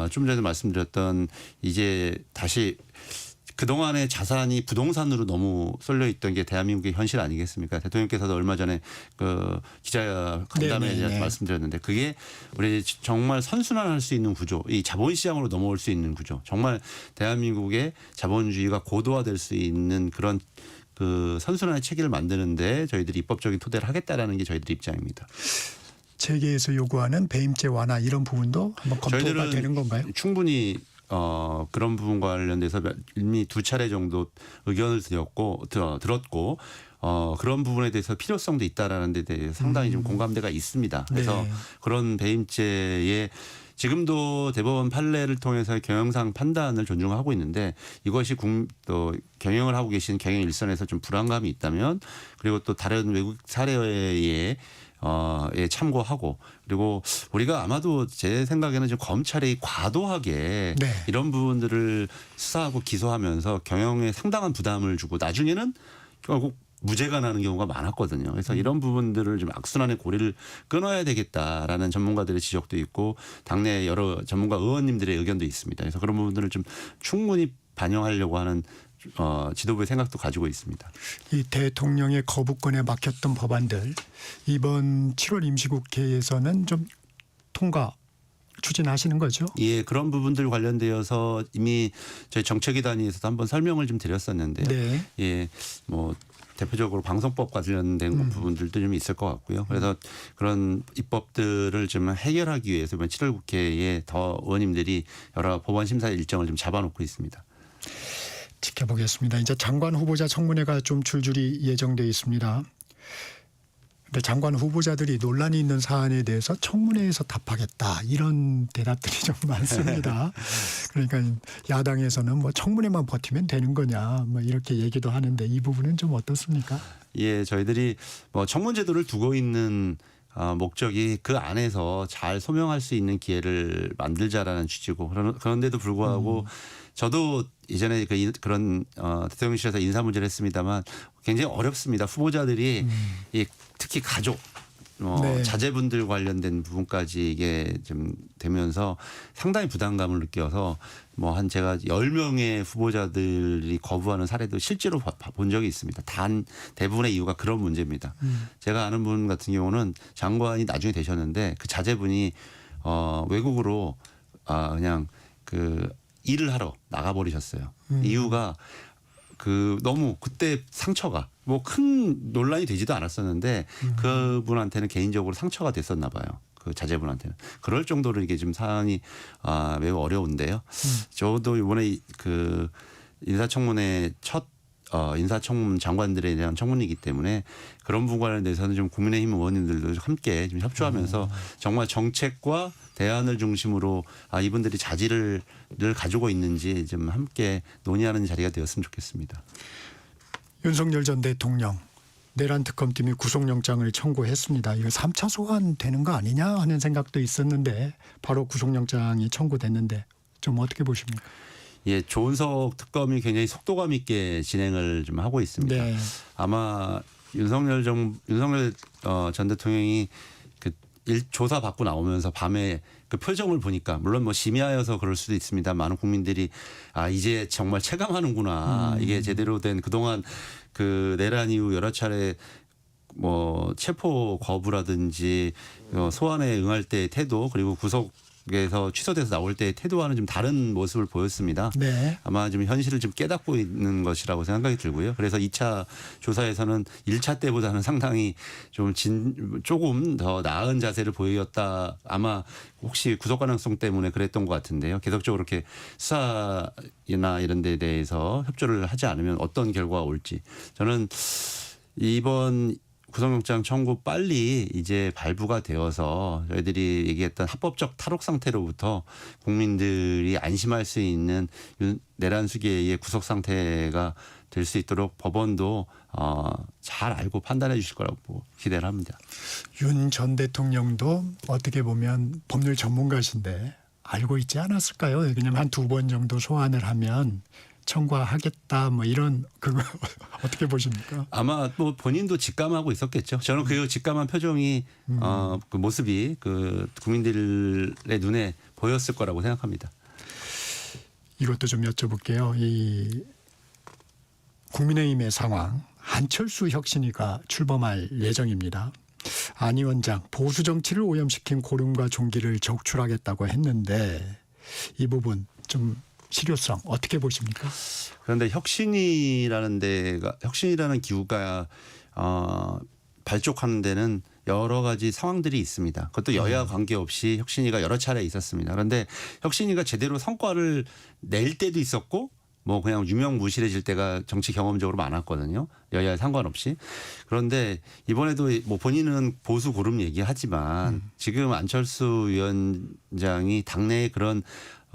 좀 전에 말씀드렸던 이제 다시 그동안의 자산이 부동산으로 너무 쏠려 있던 게 대한민국의 현실 아니겠습니까? 대통령께서도 얼마 전에 그 기자 간담회에 대해서 말씀드렸는데 그게 우리 정말 선순환할 수 있는 구조, 이 자본시장으로 넘어올 수 있는 구조, 정말 대한민국의 자본주의가 고도화될 수 있는 그런 그 선순환의 체계를 만드는데 저희들이 입법적인 토대를 하겠다라는 게 저희들 입장입니다. 재계에서 요구하는 배임죄 완화 이런 부분도 한번 검토가 되는 건가요? 충분히 그런 부분과 관련돼서 이미 2차례 정도 의견을 들었고 그런 부분에 대해서 필요성도 있다라는 데 대해서 상당히 좀 공감대가 있습니다. 그래서 그런 배임죄에 지금도 대법원 판례를 통해서 경영상 판단을 존중하고 있는데 이것이 또 경영을 하고 계신 경영 일선에서 좀 불안감이 있다면 그리고 또 다른 외국 사례에 참고하고 그리고 우리가 아마도 제 생각에는 좀 검찰이 과도하게 이런 부분들을 수사하고 기소하면서 경영에 상당한 부담을 주고 나중에는 결국 무죄가 나는 경우가 많았거든요. 그래서 이런 부분들을 좀 악순환의 고리를 끊어야 되겠다라는 전문가들의 지적도 있고 당내 여러 전문가 의원님들의 의견도 있습니다. 그래서 그런 부분들을 좀 충분히 반영하려고 하는 지도부의 생각도 가지고 있습니다. 이 대통령의 거부권에 막혔던 법안들 이번 7월 임시국회에서는 좀 통과 추진하시는 거죠? 예, 그런 부분들 관련되어서 이미 저희 정책위 단위에서도 한번 설명을 좀 드렸었는데요. 네. 예, 뭐 대표적으로 방송법 관련된 부분들도 좀 있을 것 같고요. 그래서 그런 입법들을 좀 해결하기 위해서 이번 7월 국회에 더 의원님들이 여러 법안 심사 일정을 좀 잡아놓고 있습니다. 지켜보겠습니다. 이제 장관 후보자 청문회가 좀 줄줄이 예정돼 있습니다. 근데 장관 후보자들이 논란이 있는 사안에 대해서 청문회에서 답하겠다 이런 대답들이 좀 많습니다. 그러니까 야당에서는 뭐 청문회만 버티면 되는 거냐 뭐 이렇게 얘기도 하는데 이 부분은 좀 어떻습니까? 예, 저희들이 뭐 청문제도를 두고 있는 목적이 그 안에서 잘 소명할 수 있는 기회를 만들자라는 취지고 그런데도 불구하고 저도 예전에 그런 대통령실에서 인사 문제를 했습니다만 굉장히 어렵습니다. 후보자들이 특히 가족 네. 자제분들 관련된 부분까지 이게 좀 되면서 상당히 부담감을 느껴서 뭐 한 제가 10명의 후보자들이 거부하는 사례도 실제로 본 적이 있습니다. 단 대부분의 이유가 그런 문제입니다. 제가 아는 분 같은 경우는 장관이 나중에 되셨는데 그 자제분이 외국으로 그냥 그 일을 하러 나가버리셨어요. 이유가 너무 그때 상처가 뭐 큰 논란이 되지도 않았었는데 그분한테는 개인적으로 상처가 됐었나 봐요. 그 자제분한테는. 그럴 정도로 이게 지금 사안이 매우 어려운데요. 저도 이번에 그 인사청문회 첫 인사청문 장관들에 대한 청문이기 때문에 그런 부분에 대해서는 좀 국민의힘 의원님들도 함께 좀 협조하면서 정말 정책과 대안을 중심으로 이분들이 자질을 가지고 있는지 좀 함께 논의하는 자리가 되었으면 좋겠습니다. 윤석열 전 대통령 내란 특검팀이 구속영장을 청구했습니다. 이거 3차 소환 되는 거 아니냐 하는 생각도 있었는데 바로 구속영장이 청구됐는데 좀 어떻게 보십니까? 예, 조은석 특검이 굉장히 속도감 있게 진행을 좀 하고 있습니다. 네. 아마 윤석열 전 대통령이 그 조사 받고 나오면서 밤에 그 표정을 보니까 물론 뭐 심야여서 그럴 수도 있습니다. 많은 국민들이 이제 정말 체감하는구나. 이게 제대로 된 그동안 그 내란 이후 여러 차례 뭐 체포 거부라든지 소환에 응할 때의 태도 그리고 구속에서 취소돼서 나올 때의 태도와는 좀 다른 모습을 보였습니다. 네. 아마 좀 현실을 좀 깨닫고 있는 것이라고 생각이 들고요. 그래서 2차 조사에서는 1차 때보다는 상당히 조금 더 나은 자세를 보였다. 아마 혹시 구속 가능성 때문에 그랬던 것 같은데요. 계속적으로 이렇게 수사나 이런 데 대해서 협조를 하지 않으면 어떤 결과가 올지. 저는 이번 구속영장 청구 빨리 이제 발부가 되어서 저희들이 얘기했던 합법적 탈옥 상태로부터 국민들이 안심할 수 있는 내란 수계의 구속 상태가 될 수 있도록 법원도 잘 알고 판단해 주실 거라고 기대를 합니다. 윤 전 대통령도 어떻게 보면 법률 전문가신데 알고 있지 않았을까요? 왜냐하면 한 2번 정도 소환을 하면 청구하겠다 뭐 이런 그거 어떻게 보십니까? 아마 또 본인도 직감하고 있었겠죠. 저는 그 직감한 표정이 그 모습이 그 국민들의 눈에 보였을 거라고 생각합니다. 이것도 좀 여쭤볼게요. 이 국민의힘의 상황 한철수 혁신위가 출범할 예정입니다. 안 위원장 보수 정치를 오염시킨 고름과 종기를 적출하겠다고 했는데 이 부분 좀 실효성 어떻게 보십니까? 그런데 혁신이라는 기구가 발족하는 데는 여러 가지 상황들이 있습니다. 그것도 여야 관계없이 혁신위가 여러 차례 있었습니다. 그런데 혁신위가 제대로 성과를 낼 때도 있었고 뭐 그냥 유명무실해질 때가 정치 경험적으로 많았거든요. 여야 상관없이. 그런데 이번에도 뭐 본인은 보수 고름 얘기하지만 지금 안철수 위원장이 당내에 그런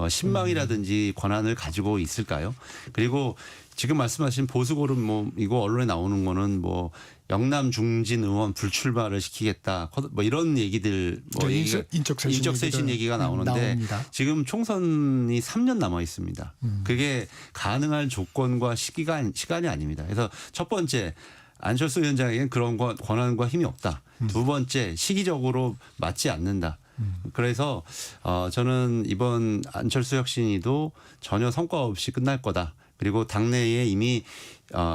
신망이라든지 권한을 가지고 있을까요? 그리고 지금 말씀하신 보수 고름 뭐 이거 언론에 나오는 거는 뭐 영남 중진 의원 불출마를 시키겠다 뭐 이런 얘기들 뭐 얘기가 인적 쇄신 얘기가 나오는데 나옵니다. 지금 총선이 3년 남아 있습니다. 그게 가능한 조건과 시간이 아닙니다. 그래서 첫 번째 안철수 위원장에게는 그런 권한과 힘이 없다. 두 번째 시기적으로 맞지 않는다. 그래서 저는 이번 안철수 혁신위도 전혀 성과 없이 끝날 거다. 그리고 당내에 이미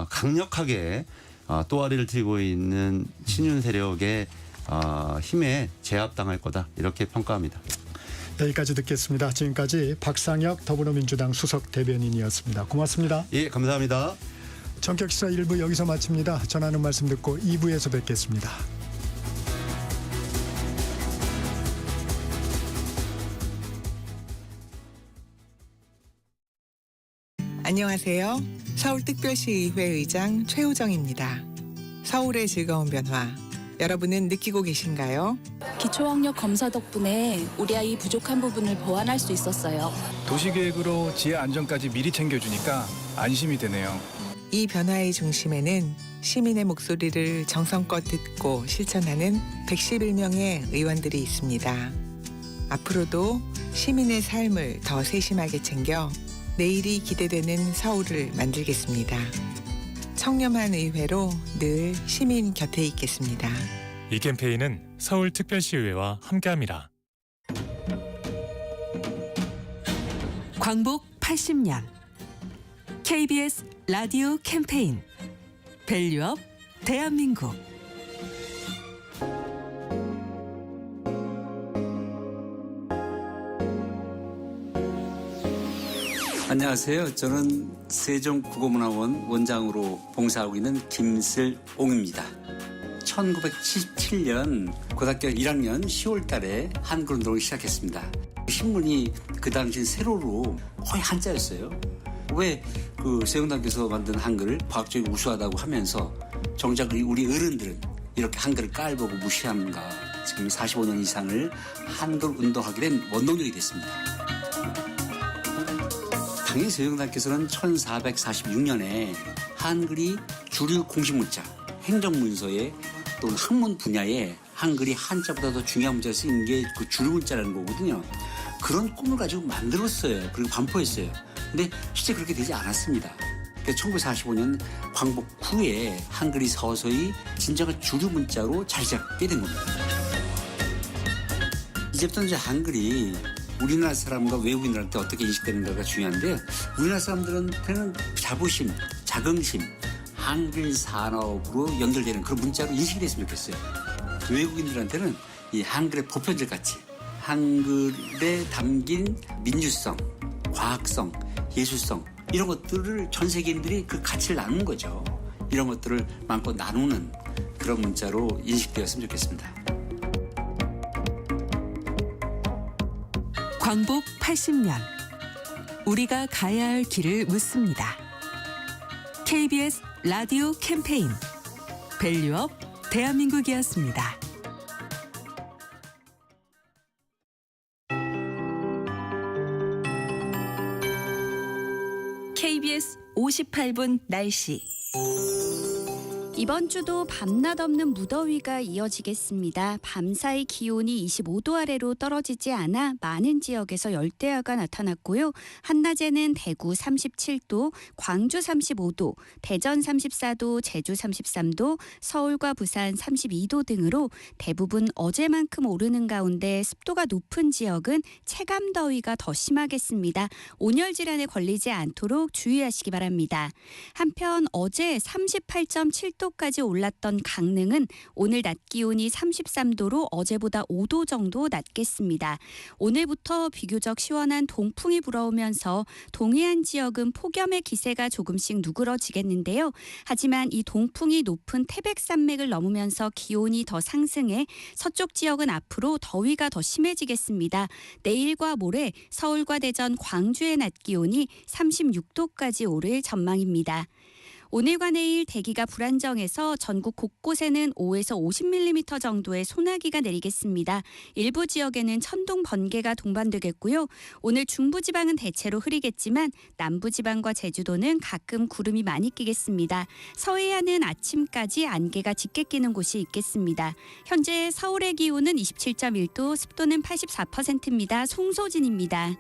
강력하게 또아리를 틀고 있는 친윤 세력의 힘에 제압당할 거다. 이렇게 평가합니다. 여기까지 듣겠습니다. 지금까지 박상혁 더불어민주당 수석 대변인이었습니다. 고맙습니다. 예, 감사합니다. 전격시사 1부 여기서 마칩니다. 전하는 말씀 듣고 2부에서 뵙겠습니다. 안녕하세요. 서울특별시의회 의장 최우정입니다. 서울의 즐거운 변화, 여러분은 느끼고 계신가요? 기초학력 검사 덕분에 우리 아이 부족한 부분을 보완할 수 있었어요. 도시계획으로 지하 안전까지 미리 챙겨주니까 안심이 되네요. 이 변화의 중심에는 시민의 목소리를 정성껏 듣고 실천하는 111명의 의원들이 있습니다. 앞으로도 시민의 삶을 더 세심하게 챙겨 내일이 기대되는 서울을 만들겠습니다. 청렴한 의회로 늘 시민 곁에 있겠습니다. 이 캠페인은 서울특별시의회와 함께합니다. 광복 80년 KBS 라디오 캠페인 밸류업 대한민국. 안녕하세요. 저는 세종국어문화원 원장으로 봉사하고 있는 김슬옹입니다. 1977년 고등학교 1학년 10월 달에 한글운동을 시작했습니다. 신문이 그 당시 세로로 거의 한자였어요. 왜 그 세종대학교에서 만든 한글을 과학적으로 우수하다고 하면서 정작 우리 어른들은 이렇게 한글을 깔보고 무시하는가. 지금 45년 이상을 한글 운동하게 된 원동력이 됐습니다. 당연히 세종대학교에서는 1446년에 한글이 주류 공식문자, 행정문서에 또는 학문 분야에 한글이 한자보다 더 중요한 문자를 쓰는 게 그 주류 문자라는 거거든요. 그런 꿈을 가지고 만들었어요. 그리고 반포했어요. 근데 실제 그렇게 되지 않았습니다. 그래서 1945년 광복 후에 한글이 서서히 진정한 주류 문자로 자리 잡게 된 겁니다. 이제부터는 이제 한글이 우리나라 사람과 외국인들한테 어떻게 인식되는가가 중요한데 우리나라 사람들한테는 자부심, 자긍심, 한글 산업으로 연결되는 그런 문자로 인식이 됐으면 좋겠어요. 외국인들한테는 이 한글의 보편적 가치, 한글에 담긴 민주성, 과학성, 예술성 이런 것들을 전 세계인들이 그 가치를 나누는 거죠. 이런 것들을 마음껏 나누는 그런 문자로 인식되었으면 좋겠습니다. 광복 80년 우리가 가야 할 길을 묻습니다. KBS 라디오 캠페인 밸류업 대한민국이었습니다. KBS 58분 날씨. 이번 주도 밤낮 없는 무더위가 이어지겠습니다. 밤사이 기온이 25도 아래로 떨어지지 않아 많은 지역에서 열대야가 나타났고요. 한낮에는 대구 37도, 광주 35도, 대전 34도, 제주 33도, 서울과 부산 32도 등으로 대부분 어제만큼 오르는 가운데 습도가 높은 지역은 체감더위가 더 심하겠습니다. 온열 질환에 걸리지 않도록 주의하시기 바랍니다. 한편 어제 38.7도 까지 올랐던 강릉은 오늘 낮 기온이 33도로 어제보다 5도 정도 낮겠습니다. 오늘부터 비교적 시원한 동풍이 불어오면서 동해안 지역은 폭염의 기세가 조금씩 누그러지겠는데요. 하지만 이 동풍이 높은 태백산맥을 넘으면서 기온이 더 상승해 서쪽 지역은 앞으로 더위가 더 심해지겠습니다. 내일과 모레 서울과 대전, 광주의 낮 기온이 36도까지 오를 전망입니다. 오늘과 내일 대기가 불안정해서 전국 곳곳에는 5에서 50mm 정도의 소나기가 내리겠습니다. 일부 지역에는 천둥, 번개가 동반되겠고요. 오늘 중부지방은 대체로 흐리겠지만 남부지방과 제주도는 가끔 구름이 많이 끼겠습니다. 서해안은 아침까지 안개가 짙게 끼는 곳이 있겠습니다. 현재 서울의 기온은 27.1도, 습도는 84%입니다. 송소진입니다.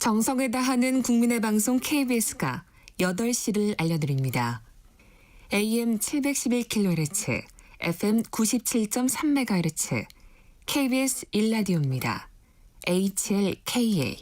정성을 다하는 국민의 방송 KBS가 8시를 알려드립니다. AM 711kHz, FM 97.3MHz, KBS 1라디오입니다. HLKA.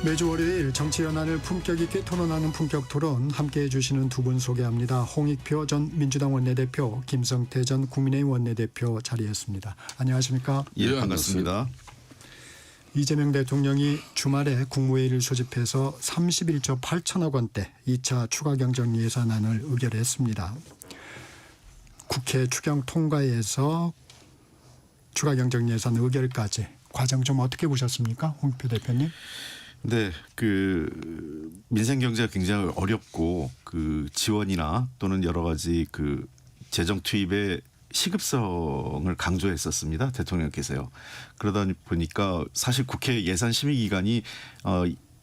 매주 월요일 정치 현안을 품격 있게 토론하는 품격 토론 함께해 주시는 두 분 소개합니다. 홍익표 전 민주당 원내대표, 김성태 전 국민의힘 원내대표 자리했습니다. 안녕하십니까? 예, 반갑습니다. 이재명 대통령이 주말에 국무회의를 소집해서 31조 8천억 원대 2차 추가 경정 예산안을 의결했습니다. 국회 추경 통과해서 추가 경정 예산 의결까지 과정 좀 어떻게 보셨습니까? 홍익표 대표님. 네, 그 민생 경제가 굉장히 어렵고 그 지원이나 또는 여러 가지 그 재정 투입의 시급성을 강조했었습니다. 대통령께서요. 그러다 보니까 사실 국회 예산 심의 기간이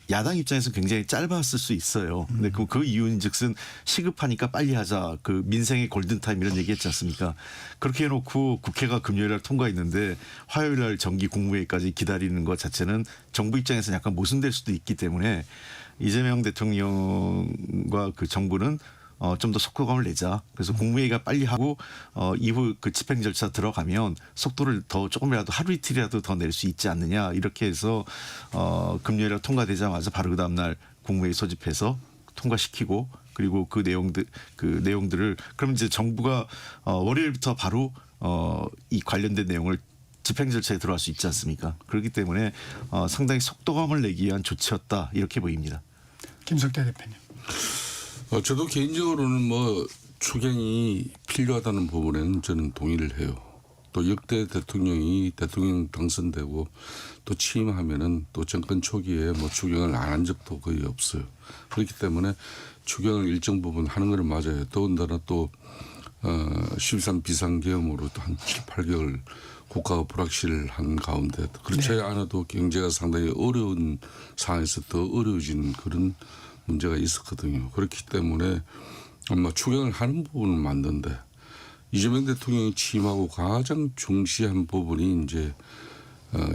야당 입장에서 굉장히 짧았을 수 있어요. 근데 그 이유인즉슨 시급하니까 빨리 하자. 그 민생의 골든타임 이런 얘기했지 않습니까? 그렇게 해놓고 국회가 금요일날 통과했는데 화요일날 정기 국무회의까지 기다리는 것 자체는 정부 입장에서는 약간 모순될 수도 있기 때문에 이재명 대통령과 그 정부는 좀 더 속도감을 내자. 그래서 국무회의가 빨리 하고 이후 그 집행 절차 들어가면 속도를 더 조금이라도 하루 이틀이라도 더 낼 수 있지 않느냐. 이렇게 해서 금요일에 통과되자마자 바로 그 다음날 국무회의 소집해서 통과시키고 그리고 그 내용들을 그럼 이제 정부가 월요일부터 바로 이 관련된 내용을 집행 절차에 들어갈 수 있지 않습니까? 그렇기 때문에 상당히 속도감을 내기 위한 조치였다. 이렇게 보입니다. 김성태 대표님. 저도 개인적으로는 뭐 추경이 필요하다는 부분에는 저는 동의를 해요. 또 역대 대통령이 대통령 당선되고 또 취임하면은 또 정권 초기에 뭐 추경을 안 한 적도 거의 없어요. 그렇기 때문에 추경을 일정 부분 하는 것은 맞아요. 더군다나 또 13 비상계엄으로 또 한 7, 8개월 국가가 불확실한 가운데 그렇지 않아도 경제가 상당히 어려운 상황에서 더 어려워진 그런 문제가 있었거든요. 그렇기 때문에 아마 추경을 하는 부분은 맞는데 이재명 대통령이 취임하고 가장 중시한 부분이 이제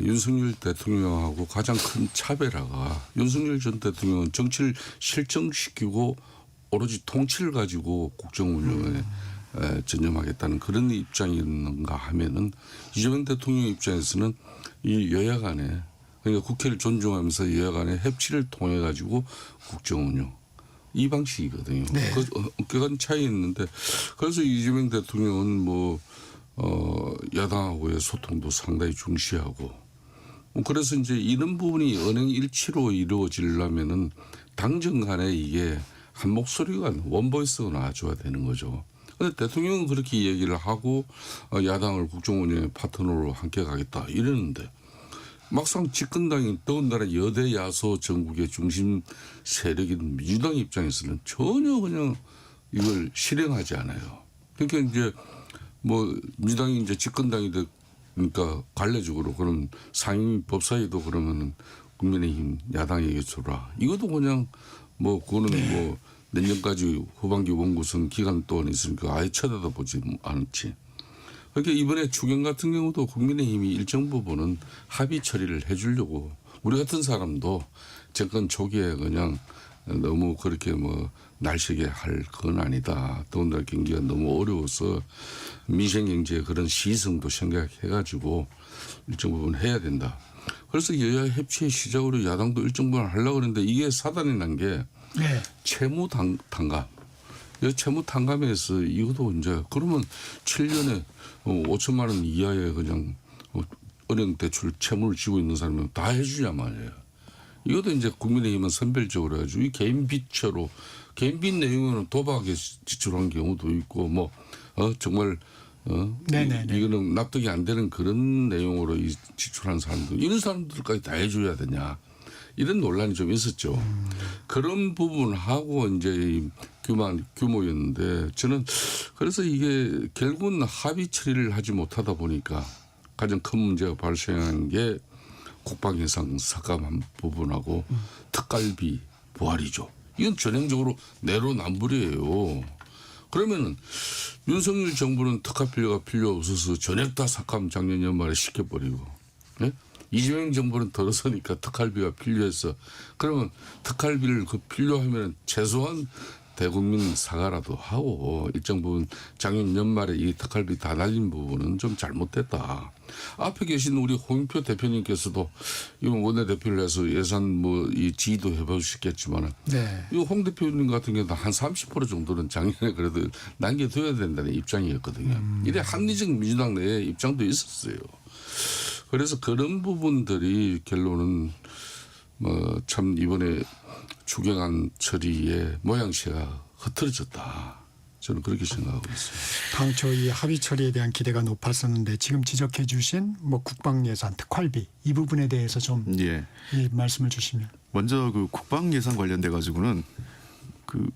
윤석열 대통령하고 가장 큰 차별화가 윤석열 전 대통령은 정치를 실정시키고 오로지 통치를 가지고 국정 운영에 전념하겠다는 그런 입장이었는가 하면은 이재명 대통령 입장에서는 이 여야 간에 그러니까 국회를 존중하면서 여야 간의 협치를 통해 가지고 국정 운영 이 방식이거든요. 네. 그 엄격한 차이 있는데 그래서 이재명 대통령은 뭐 야당하고의 소통도 상당히 중시하고 그래서 이제 이런 부분이 언행 일치로 이루어지려면은 당정 간에 이게 한 목소리가 원보이스가 나와줘야 되는 거죠. 그런데 대통령은 그렇게 얘기를 하고 야당을 국정 운영의 파트너로 함께 가겠다 이러는데 막상 집권당이 더군다나 여대 야소 전국의 중심 세력인 민주당 입장에서는 전혀 그냥 이걸 실행하지 않아요. 그러니까 이제 뭐 민주당이 이제 집권당이 되니까 관례적으로 그럼 상임 법사위도 그러면은 국민의힘 야당에게 줘라. 이것도 그냥 뭐 그거는 뭐 내년까지 후반기 원구성 기간 동안 있으니까 아예 쳐다보지 않지. 그러니까 이번에 추경 같은 경우도 국민의힘이 일정 부분은 합의 처리를 해 주려고 우리 같은 사람도 정권 초기에 그냥 너무 그렇게 뭐 날씨게 할 건 아니다. 더군다나 경기가 너무 어려워서 민생 경제의 그런 시성도 생각해 가지고 일정 부분 해야 된다. 그래서 여야 협치의 시작으로 야당도 일정 부분 하려고 그러는데 이게 사단이 난 게 채무 탕감. 이 채무 탕감에서 이것도 이제 그러면 7년에 5천만 원 이하의 그냥 은행 대출 채무를 지고 있는 사람은 다 해주냐 말이에요. 이것도 이제 국민의힘은 선별적으로 해가지고 이 개인 빚처로 개인 빚 내용은 도박에 지출한 경우도 있고 뭐 정말 이거는 납득이 안 되는 그런 내용으로 지출한 사람들 이런 사람들까지 다 해줘야 되냐 이런 논란이 좀 있었죠. 그런 부분하고 이제 규모였는데 저는 그래서 이게 결국은 합의 처리를 하지 못하다 보니까 가장 큰 문제가 발생한 게 국방 예산 삭감한 부분하고 특갈비 부활이죠. 이건 전형적으로 내로남불이에요. 그러면은 윤석열 정부는 특활비가 필요 없어서 전액 다 삭감 작년 연말에 시켜버리고 이재명 정부는 들어서니까 특활비가 필요해서 그러면 특활비를 필요하면 최소한 대국민 사과라도 하고 일정 부분 작년 연말에 이 특활비 다 날린 부분은 좀 잘못됐다. 앞에 계신 우리 홍영표 대표님께서도 이번 원내대표를 해서 예산 뭐 이 지휘도 해보셨겠지만 네. 이 홍 대표님 같은 경우는 한 30% 정도는 작년에 그래도 남겨둬야 된다는 입장이었거든요. 이래 합리적 민주당 내에 입장도 있었어요. 그래서 그런 부분들이 결론은 뭐 참 이번에 추경안 처리의 모양새가 흐트러졌다. 저는 그렇게 생각하고 있어요. 당초 이 합의 처리에 대한 기대가 높았었는데 지금 지적해 주신 뭐 국방 예산 특활비 이 부분에 대해서 좀 예. 이 말씀을 주시면. 먼저 그 국방 예산 관련돼 가지고는 그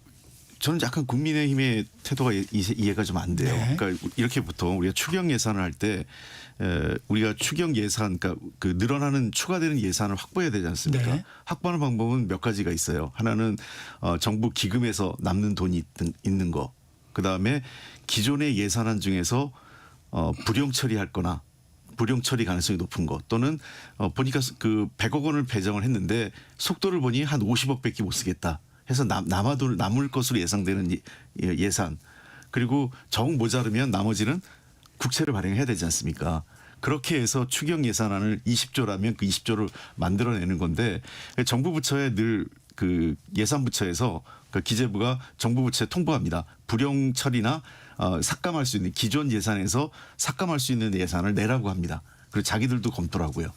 저는 약간 국민의힘의 태도가 이해가 좀 안 돼요. 네. 그러니까 이렇게 보통 우리가 추경 예산을 할 때 우리가 추경 예산, 그러니까 그 늘어나는 추가되는 예산을 확보해야 되지 않습니까? 네. 확보하는 방법은 몇 가지가 있어요. 하나는 정부 기금에서 남는 돈이 있는 거. 그 다음에 기존의 예산안 중에서 불용 처리할 거나 불용 처리 가능성이 높은 것 또는 보니까 그 100억 원을 배정을 했는데 속도를 보니 한 50억밖에 못 쓰겠다 해서 남을 것으로 예상되는 예산 그리고 정 모자르면 나머지는 국채를 발행해야 되지 않습니까? 그렇게 해서 추경 예산안을 20조라면 그 20조를 만들어내는 건데 정부 부처에 늘 그 예산부처에서 그 기재부가 정부 부처에 통보합니다. 불용 처리나 삭감할 수 있는 기존 예산에서 삭감할 수 있는 예산을 내라고 합니다. 그리고 자기들도 검토를 하고요.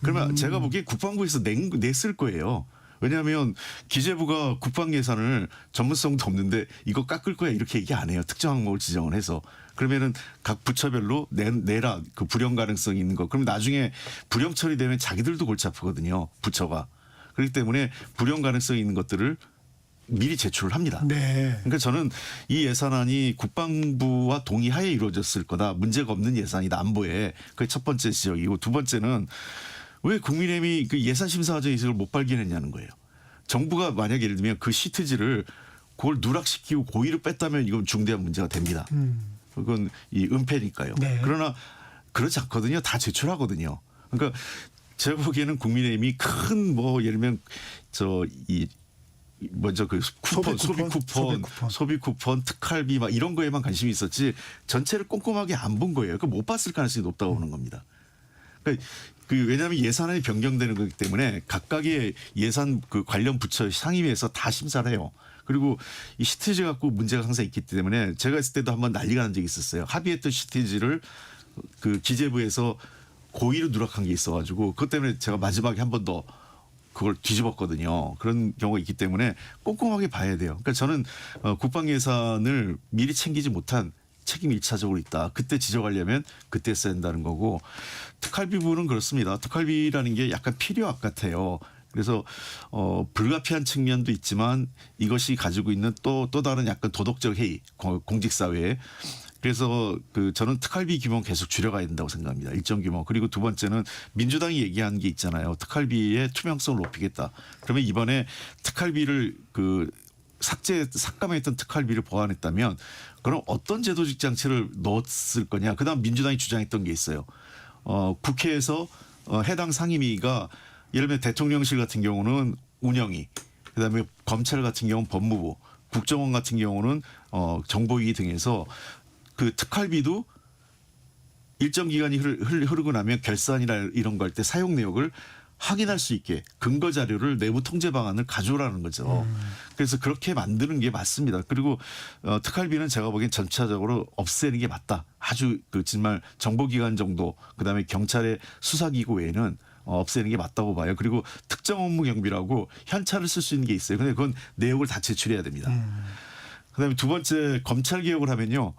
그러면 제가 보기에 국방부에서 냈을 거예요. 왜냐하면 기재부가 국방 예산을 전문성도 없는데 이거 깎을 거야 이렇게 얘기 안 해요. 특정 항목을 지정을 해서. 그러면은 각 부처별로 내라 그 불용 가능성이 있는 거. 그러면 나중에 불용 처리되면 자기들도 골치 아프거든요. 부처가. 그렇기 때문에 불용 가능성이 있는 것들을 미리 제출을 합니다. 네. 그러니까 저는 이 예산안이 국방부와 동의하에 이루어졌을 거다. 문제가 없는 예산이다. 안보에. 그게 첫 번째 지적이고 두 번째는 왜 국민의힘이 그 예산심사 과정에서 이걸 못 발견했냐는 거예요. 정부가 만약에 예를 들면 그 시트지를 그걸 누락시키고 고의로 뺐다면 이건 중대한 문제가 됩니다. 그건 이 은폐니까요. 네. 그러나 그렇지 않거든요. 다 제출하거든요. 그러니까 제가 보기에는 국민의힘이 큰 뭐 예를 들면 먼저 그 쿠폰, 소비 쿠폰, 특활비 막 이런 거에만 관심이 있었지 전체를 꼼꼼하게 안 본 거예요. 그 못 봤을 가능성이 높다고 보는 겁니다. 그러니까 왜냐하면 예산안이 변경되는 거기 때문에 각각의 예산 그 관련 부처 상임위에서 다 심사를 해요. 그리고 이 시티지 갖고 문제가 항상 있기 때문에 제가 있을 때도 한번 난리가 난 적이 있었어요. 합의했던 시티지를 그 기재부에서 고의로 누락한 게 있어가지고 그것 때문에 제가 마지막에 한 번 더 그걸 뒤집었거든요. 그런 경우가 있기 때문에 꼼꼼하게 봐야 돼요. 그러니까 저는 국방 예산을 미리 챙기지 못한 책임이 1차적으로 있다. 그때 지적하려면 그때 써야 한다는 거고 특활비 부분은 그렇습니다. 특활비라는 게 약간 필요악 같아요. 그래서 불가피한 측면도 있지만 이것이 가지고 있는 또 다른 약간 도덕적 해이 공직사회에 그래서 저는 특활비 규모 계속 줄여가야 된다고 생각합니다. 일정 규모. 그리고 두 번째는 민주당이 얘기한 게 있잖아요. 특활비의 투명성을 높이겠다. 그러면 이번에 특활비를 삭감했던 특활비를 보완했다면 그럼 어떤 제도적 장치를 넣었을 거냐. 그다음 민주당이 주장했던 게 있어요. 국회에서 해당 상임위가 예를 들면 대통령실 같은 경우는 운영위, 그다음에 검찰 같은 경우는 법무부, 국정원 같은 경우는 정보위 등에서 그 특활비도 일정 기간이 흐르고 나면 결산이나 이런 거 할 때 사용 내역을 확인할 수 있게 근거 자료를 내부 통제 방안을 가져오라는 거죠. 그래서 그렇게 만드는 게 맞습니다. 그리고 특활비는 제가 보기엔 전체적으로 없애는 게 맞다. 아주 정말 정보기관 정도 그다음에 경찰의 수사기구 외에는 없애는 게 맞다고 봐요. 그리고 특정 업무 경비라고 현찰을 쓸 수 있는 게 있어요. 근데 그건 내역을 다 제출해야 됩니다. 그다음에 두 번째 검찰 개혁을 하면요.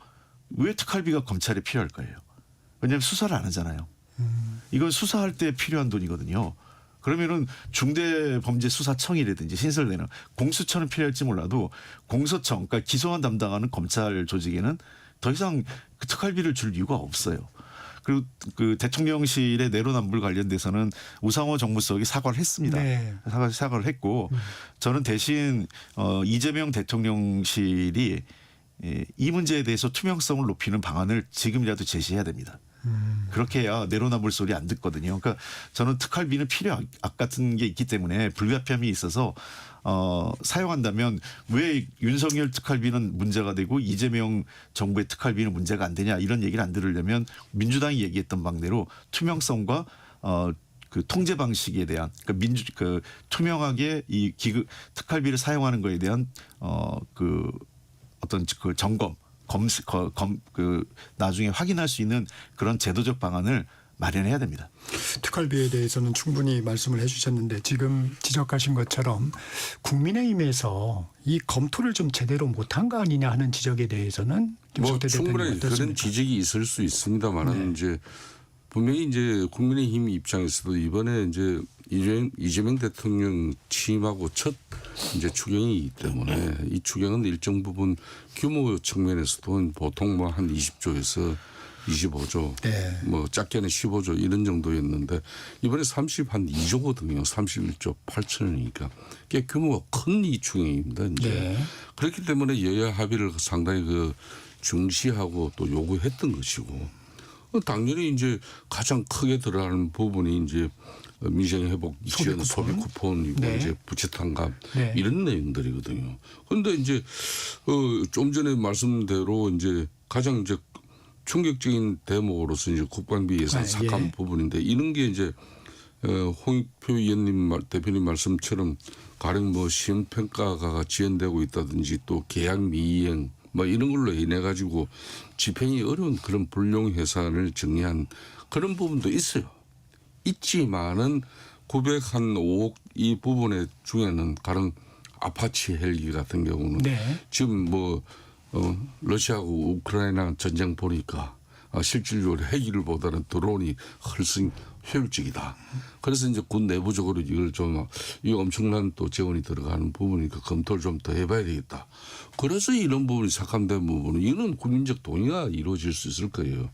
왜 특활비가 검찰에 필요할 거예요? 왜냐하면 수사를 안 하잖아요. 이건 수사할 때 필요한 돈이거든요. 그러면은 중대범죄수사청이라든지 신설되는 공수처는 필요할지 몰라도 공소청, 그러니까 기소만 담당하는 검찰 조직에는 더 이상 그 특활비를 줄 이유가 없어요. 그리고 그 대통령실의 내로남불 관련돼서는 우상호 정무수석이 사과를 했습니다. 네. 사과를 했고 저는 대신 이재명 대통령실이 이 문제에 대해서 투명성을 높이는 방안을 지금이라도 제시해야 됩니다. 그렇게 해야 내로남불 소리 안 듣거든요. 그러니까 저는 특활비는 필요 악 같은 게 있기 때문에 불가피함이 있어서 사용한다면 왜 윤석열 특활비는 문제가 되고 이재명 정부의 특활비는 문제가 안 되냐 이런 얘기를 안 들으려면 민주당이 얘기했던 방대로 투명성과 그 통제 방식에 대한 그러니까 투명하게 이 기금 특활비를 사용하는 거에 대한 그 어떤 그 점검 그 나중에 확인할 수 있는 그런 제도적 방안을 마련해야 됩니다. 특활비에 대해서는 충분히 말씀을 해주셨는데 지금 지적하신 것처럼 국민의힘에서 이 검토를 좀 제대로 못한 거 아니냐 하는 지적에 대해서는 뭐 충분히 그런 지적이 있을 수 있습니다만은 이제 분명히 이제 국민의힘 입장에서도 이번에 이제 이재명 대통령 취임하고 첫 이제 추경이기 때문에 이 추경은 일정 부분 규모 측면에서도 보통 뭐 한 20조에서 25조, 뭐 작게는 15조 이런 정도였는데 이번에 한 2조거든요. 31조 8천원이니까 꽤 규모가 큰 이 추경입니다. 이제 그렇기 때문에 여야 합의를 상당히 그 중시하고 또 요구했던 것이고 당연히 이제 가장 크게 들어가는 부분이 이제 민생 회복 지원 소비 쿠폰이고 이제 부채 탕감 이런 내용들이거든요. 그런데 이제 좀 전에 말씀대로 이제 가장 이제 충격적인 대목으로서 이제 국방비 예산 삭감 부분인데 이런 게 이제 홍익표 대표님 말씀처럼 가령 뭐 시험평가가 지연되고 있다든지 또 계약 미이행 뭐 이런 걸로 인해 가지고 집행이 어려운 그런 불용 예산을 정리한 그런 부분도 있어요. 있지만은 905억 이 부분의 중에는 가령 아파치 헬기 같은 경우는 지금 뭐 러시아하고 우크라이나 전쟁 보니까 실질적으로 헬기를보다는 드론이 훨씬 효율적이다. 그래서 이제 군 내부적으로 이걸 좀 이 엄청난 또 재원이 들어가는 부분이니까 검토를 좀 더 해봐야 되겠다. 그래서 이런 부분이 삭감된 부분은 이런 국민적 동의가 이루어질 수 있을 거예요.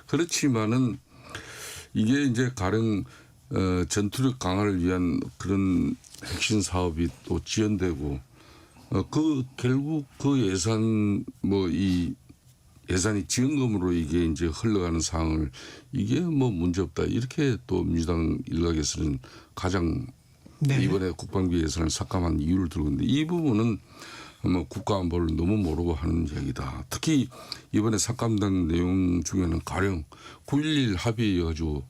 그렇지만은 이게 이제 가령 전투력 강화를 위한 그런 핵심 사업이 또 지연되고 그 결국 그 예산 뭐 이 예산이 지원금으로 이게 이제 흘러가는 상황을 이게 뭐 문제 없다 이렇게 또 민주당 일각에서는 가장 이번에 국방비 예산을 삭감한 이유를 들고 있는데 이 부분은 뭐 국가안보를 너무 모르고 하는 이야기다. 특히 이번에 삭감된 내용 중에는 가령 9.11 합의해가지고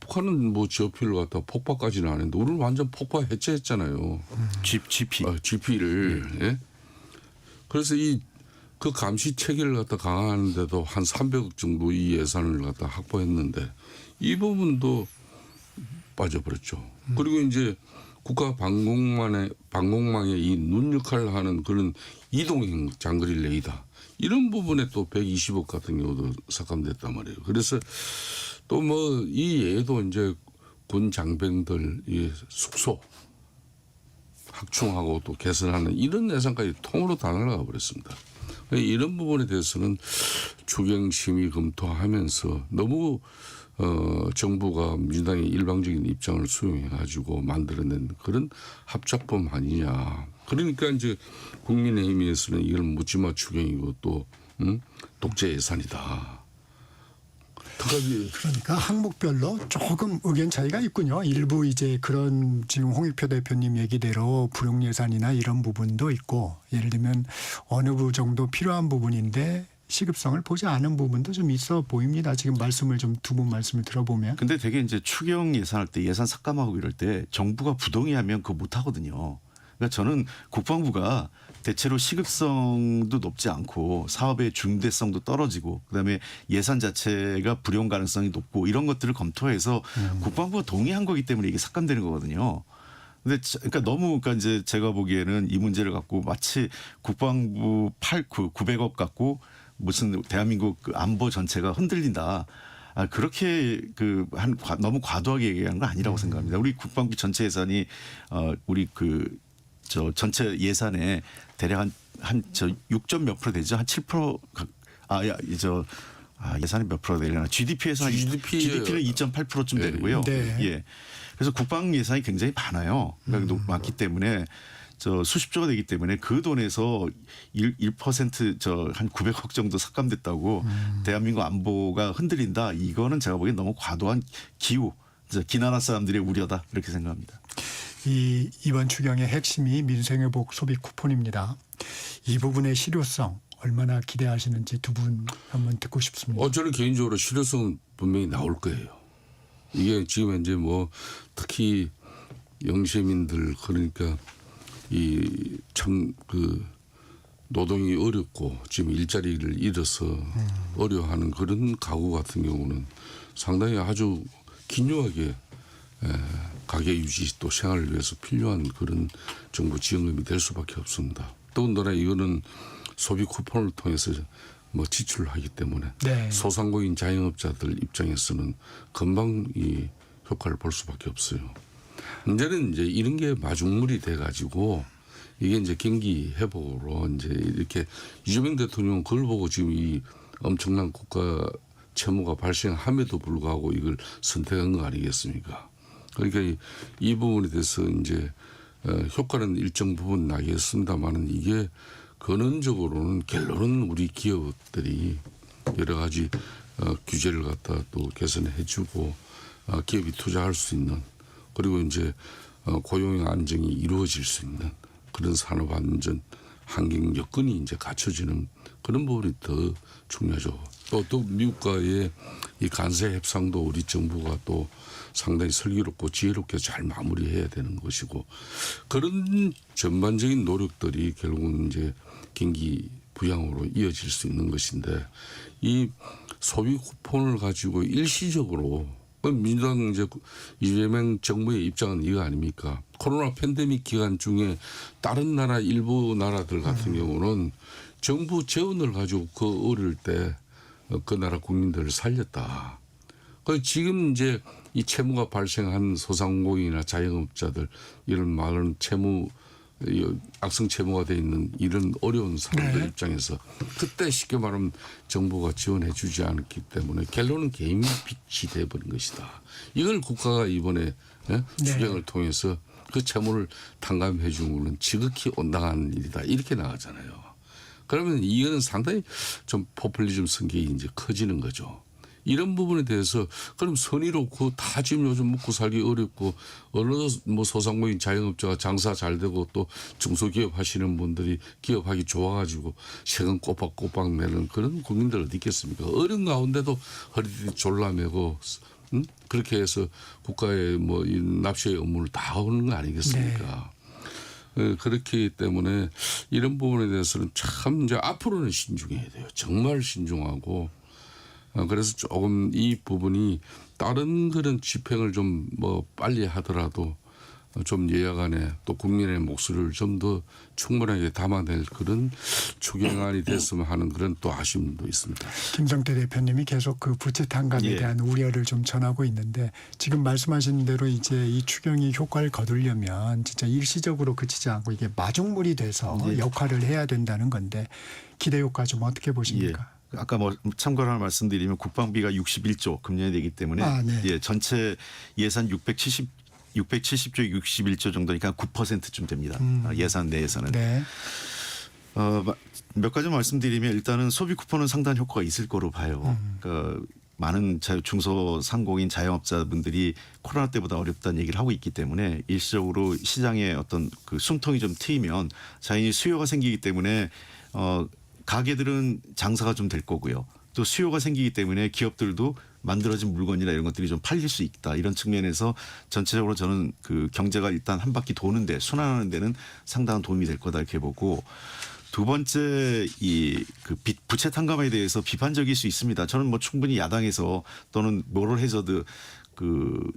북한은 뭐 지오피를 갖다 폭파까지는 안 했는데 우리는 완전 폭파 해체했잖아요. GP를. 예? 그래서 그 감시 체계를 갖다 강화하는데도 한 300억 정도 이 예산을 갖다 확보했는데 이 부분도 빠져버렸죠. 그리고 이제 국가 방공망의 이 눈 역할을 하는 그런 이동형 장거리 레이더 이런 부분에 또 120억 같은 경우도 삭감됐단 말이에요. 그래서 또 뭐 이 외에도 이제 군 장병들 이 숙소 확충하고 또 개선하는 이런 예산까지 통으로 다 날아가 버렸습니다. 이런 부분에 대해서는 추경 심의 검토하면서 너무 정부가 민주당의 일방적인 입장을 수용해 가지고 만들어낸 그런 합작품 아니냐. 그러니까 이제 국민의힘에서는 이걸 묻지마 추경이고 또 독재 예산이다. 그러니까 항목별로 조금 의견 차이가 있군요. 일부 이제 그런 지금 홍익표 대표님 얘기대로 불용 예산이나 이런 부분도 있고 예를 들면 어느 부 정도 필요한 부분인데 시급성을 보지 않은 부분도 좀 있어 보입니다. 지금 말씀을 좀 두 분 말씀을 들어보면. 근데 되게 이제 추경 예산할 때 예산 삭감하고 이럴 때 정부가 부동의하면 그거 못 하거든요. 그러니까 저는 국방부가 대체로 시급성도 높지 않고 사업의 중대성도 떨어지고 그다음에 예산 자체가 불용 가능성이 높고 이런 것들을 검토해서 국방부가 동의한 거기 때문에 이게 삭감되는 거거든요. 근데 그러니까 너무 그러니까 이제 제가 보기에는 이 문제를 갖고 마치 국방부 900억 갖고 무슨 대한민국 그 안보 전체가 흔들린다. 그렇게 너무 과도하게 얘기하는 건 아니라고 생각합니다. 우리 국방부 전체 예산이 우리 전체 예산에 대략 한 6점 몇 프로 되죠? 한 7% 예산이 몇 프로 되려나? GDP에서 GDP는 2.8%쯤 되고요. 예. 그래서 국방 예산이 굉장히 많아요. 그러니까 많기 때문에 저 수십조가 되기 때문에 그 돈에서 1% 저 한 900억 정도 삭감됐다고 대한민국 안보가 흔들린다. 이거는 제가 보기엔 너무 과도한 기우, 기나라 사람들의 우려다 이렇게 생각합니다. 이번 추경의 핵심이 민생회복 소비 쿠폰입니다. 이 부분의 실효성 얼마나 기대하시는지 두 분 한번 듣고 싶습니다. 저는 개인적으로 실효성 분명히 나올 거예요. 이게 지금 현재 뭐 특히 영세민들 그러니까 이 참 그 노동이 어렵고 지금 일자리를 잃어서 어려워하는 그런 가구 같은 경우는 상당히 아주 긴요하게 가계 유지 또 생활을 위해서 필요한 그런 정부 지원금이 될 수밖에 없습니다. 더군다나 이거는 소비 쿠폰을 통해서 뭐 지출을 하기 때문에 네. 소상공인 자영업자들 입장에서는 금방 이 효과를 볼 수밖에 없어요. 문제는 이제 이런 게 마중물이 돼 가지고 이게 이제 경기 회복으로 이제 이렇게 이재명 대통령은 그걸 보고 지금 이 엄청난 국가 채무가 발생함에도 불구하고 이걸 선택한 거 아니겠습니까? 그러니까 이 부분에 대해서 이제 효과는 일정 부분 나겠습니다만은 이게 근원적으로는 결론은 우리 기업들이 여러 가지 규제를 갖다 또 개선해주고 기업이 투자할 수 있는 그리고 이제 고용의 안정이 이루어질 수 있는 그런 산업 안전 환경 여건이 이제 갖춰지는 그런 부분이 더 중요하죠. 또 미국과의 이 관세 협상도 우리 정부가 또 상당히 슬기롭고 지혜롭게 잘 마무리해야 되는 것이고 그런 전반적인 노력들이 결국은 이제 경기 부양으로 이어질 수 있는 것인데 이 소비 쿠폰을 가지고 일시적으로 민주당 이제 이재명 정부의 입장은 이거 아닙니까? 코로나 팬데믹 기간 중에 다른 나라 일부 나라들 같은 경우는 정부 재원을 가지고 그 어릴 때 그 나라 국민들을 살렸다. 지금 이제 이 채무가 발생한 소상공인이나 자영업자들 이런 많은 채무 악성 채무가 돼 있는 이런 어려운 사람들 네. 입장에서 그때 쉽게 말하면 정부가 지원해 주지 않았기 때문에 결론은 개인 빚이 돼버린 것이다. 이걸 국가가 이번에 추경을 통해서 그 채무를 탕감해 준 거는 지극히 온당한 일이다. 이렇게 나가잖아요. 그러면 이거는 상당히 좀 포퓰리즘 성격이 이제 커지는 거죠. 이런 부분에 대해서 그럼 선의롭고 다 지금 요즘 먹고 살기 어렵고 어느 뭐 소상공인 자영업자가 장사 잘 되고 또 중소기업 하시는 분들이 기업하기 좋아가지고 세금 꼬박꼬박 내는 그런 국민들 어디 있겠습니까? 어려운 가운데도 허리띠 졸라매고 그렇게 해서 국가의 뭐 이 납세의 업무를 다 하는 거 아니겠습니까? 그렇기 때문에 이런 부분에 대해서는 참 이제 앞으로는 신중해야 돼요. 정말 신중하고. 그래서 조금 이 부분이 다른 그런 집행을 좀 뭐 빨리 하더라도 좀 예약안에 또 국민의 목소리를 좀 더 충분하게 담아낼 그런 추경안이 됐으면 하는 그런 또 아쉬움도 있습니다. 김성태 대표님이 계속 그 부채 탕감에 대한 우려를 좀 전하고 있는데 지금 말씀하신 대로 이제 이 추경이 효과를 거두려면 진짜 일시적으로 그치지 않고 이게 마중물이 돼서 역할을 해야 된다는 건데 기대 효과 좀 어떻게 보십니까? 아까 뭐 참고로 하나 말씀드리면 국방비가 61조 금년에 되기 때문에 전체 예산 670조 61조 정도니까 9%쯤 됩니다. 예산 내에서는. 네. 몇 가지 말씀드리면 일단은 소비 쿠폰은 상당한 효과가 있을 거로 봐요. 그러니까 많은 중소상공인 자영업자분들이 코로나 때보다 어렵다는 얘기를 하고 있기 때문에 일시적으로 시장에 어떤 그 숨통이 좀 트이면 자연히 수요가 생기기 때문에 가게들은 장사가 좀 될 거고요. 또 수요가 생기기 때문에 기업들도 만들어진 물건이나 이런 것들이 좀 팔릴 수 있다. 이런 측면에서 전체적으로 저는 그 경제가 일단 한 바퀴 도는데 순환하는 데는 상당한 도움이 될 거다 이렇게 보고 두 번째 이 그 부채 탕감에 대해서 비판적일 수 있습니다. 저는 뭐 충분히 야당에서 또는 모럴 해저드 그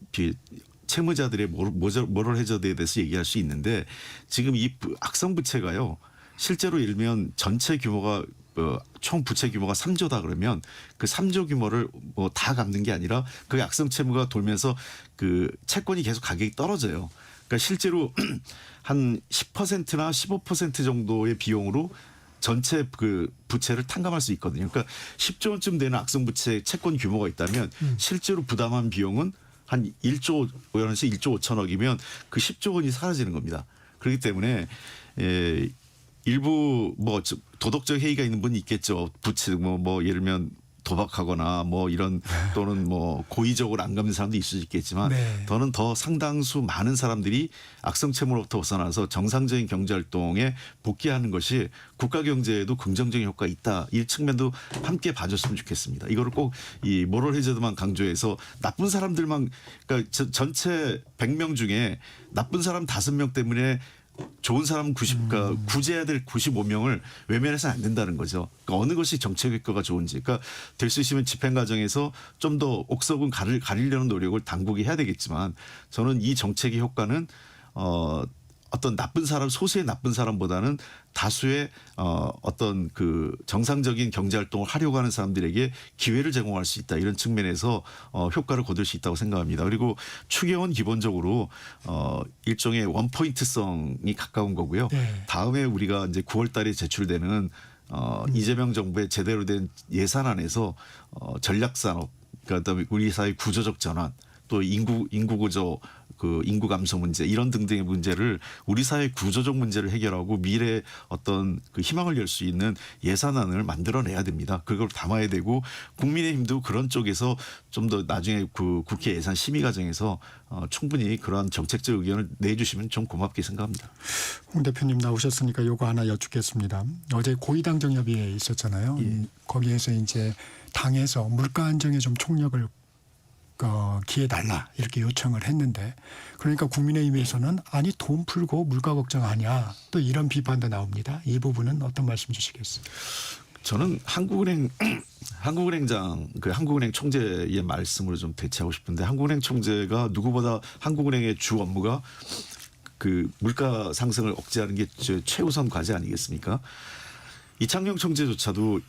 채무자들의 모럴 해저드에 대해서 얘기할 수 있는데 지금 이 악성 부채가요. 실제로 예를 들면 전체 규모가 총 부채 규모가 3조다 그러면 그 3조 규모를 뭐 다 갚는 게 아니라 그 악성 채무가 돌면서 그 채권이 계속 가격이 떨어져요. 그러니까 실제로 한 10%나 15% 정도의 비용으로 전체 그 부채를 탕감할 수 있거든요. 그러니까 10조 원쯤 되는 악성 부채 채권 규모가 있다면 실제로 부담한 비용은 한 1조 원에서 1조 5천억이면 그 10조 원이 사라지는 겁니다. 그렇기 때문에 일부 뭐 도덕적 해이가 있는 분이 있겠죠. 뭐 예를 들면 도박하거나 뭐 이런 또는 뭐 고의적으로 안 갚는 사람도 있을 수 있겠지만 네. 더는 더 상당수 많은 사람들이 악성 채무로부터 벗어나서 정상적인 경제 활동에 복귀하는 것이 국가 경제에도 긍정적인 효과가 있다. 이 측면도 함께 봐줬으면 좋겠습니다. 이거를 꼭 이 모럴 해저드만 강조해서 나쁜 사람들만 그러니까 전체 100명 중에 나쁜 사람 5명 때문에 좋은 사람 그러니까 구제해야 될 95명을 외면해서는 안 된다는 거죠. 그러니까 어느 것이 정책 효과가 좋은지. 그러니까 될 수 있으면 집행 과정에서 좀 더 옥석은 가리려는 노력을 당국이 해야 되겠지만 저는 이 정책의 효과는 어떤 나쁜 사람 소수의 나쁜 사람보다는 다수의 어떤 그 정상적인 경제 활동을 하려고 하는 사람들에게 기회를 제공할 수 있다 이런 측면에서 효과를 거둘 수 있다고 생각합니다. 그리고 추경은 기본적으로 일종의 원포인트성이 가까운 거고요. 네. 다음에 우리가 이제 9월달에 제출되는 이재명 정부의 제대로 된 예산안에서 전략산업 그다음에 우리 사회 구조적 전환 또 인구 구조 그 인구 감소 문제 이런 등등의 문제를 우리 사회 구조적 문제를 해결하고 미래의 어떤 그 희망을 열 수 있는 예산안을 만들어내야 됩니다. 그걸 담아야 되고 국민의힘도 그런 쪽에서 좀 더 나중에 그 국회 예산 심의 과정에서 충분히 그러한 정책적 의견을 내주시면 좀 고맙게 생각합니다. 홍 대표님 나오셨으니까 요거 하나 여쭙겠습니다. 어제 고위당정협의회 있었잖아요. 거기에서 이제 당에서 물가 안정에 좀 총력을 기해달라 이렇게 요청을 했는데 그러니까 국민의힘에서는 아니 돈 풀고 물가 걱정 아니야 또 이런 비판도 나옵니다. 이 부분은 어떤 말씀 주시겠어요? 저는 한국은행장 그 한국은행 총재의 말씀으로 좀 대체하고 싶은데 한국은행 총재가 누구보다 한국은행의 주 업무가 그 물가 상승을 억제하는 게 최우선 과제 아니겠습니까? 이창용 총재조차도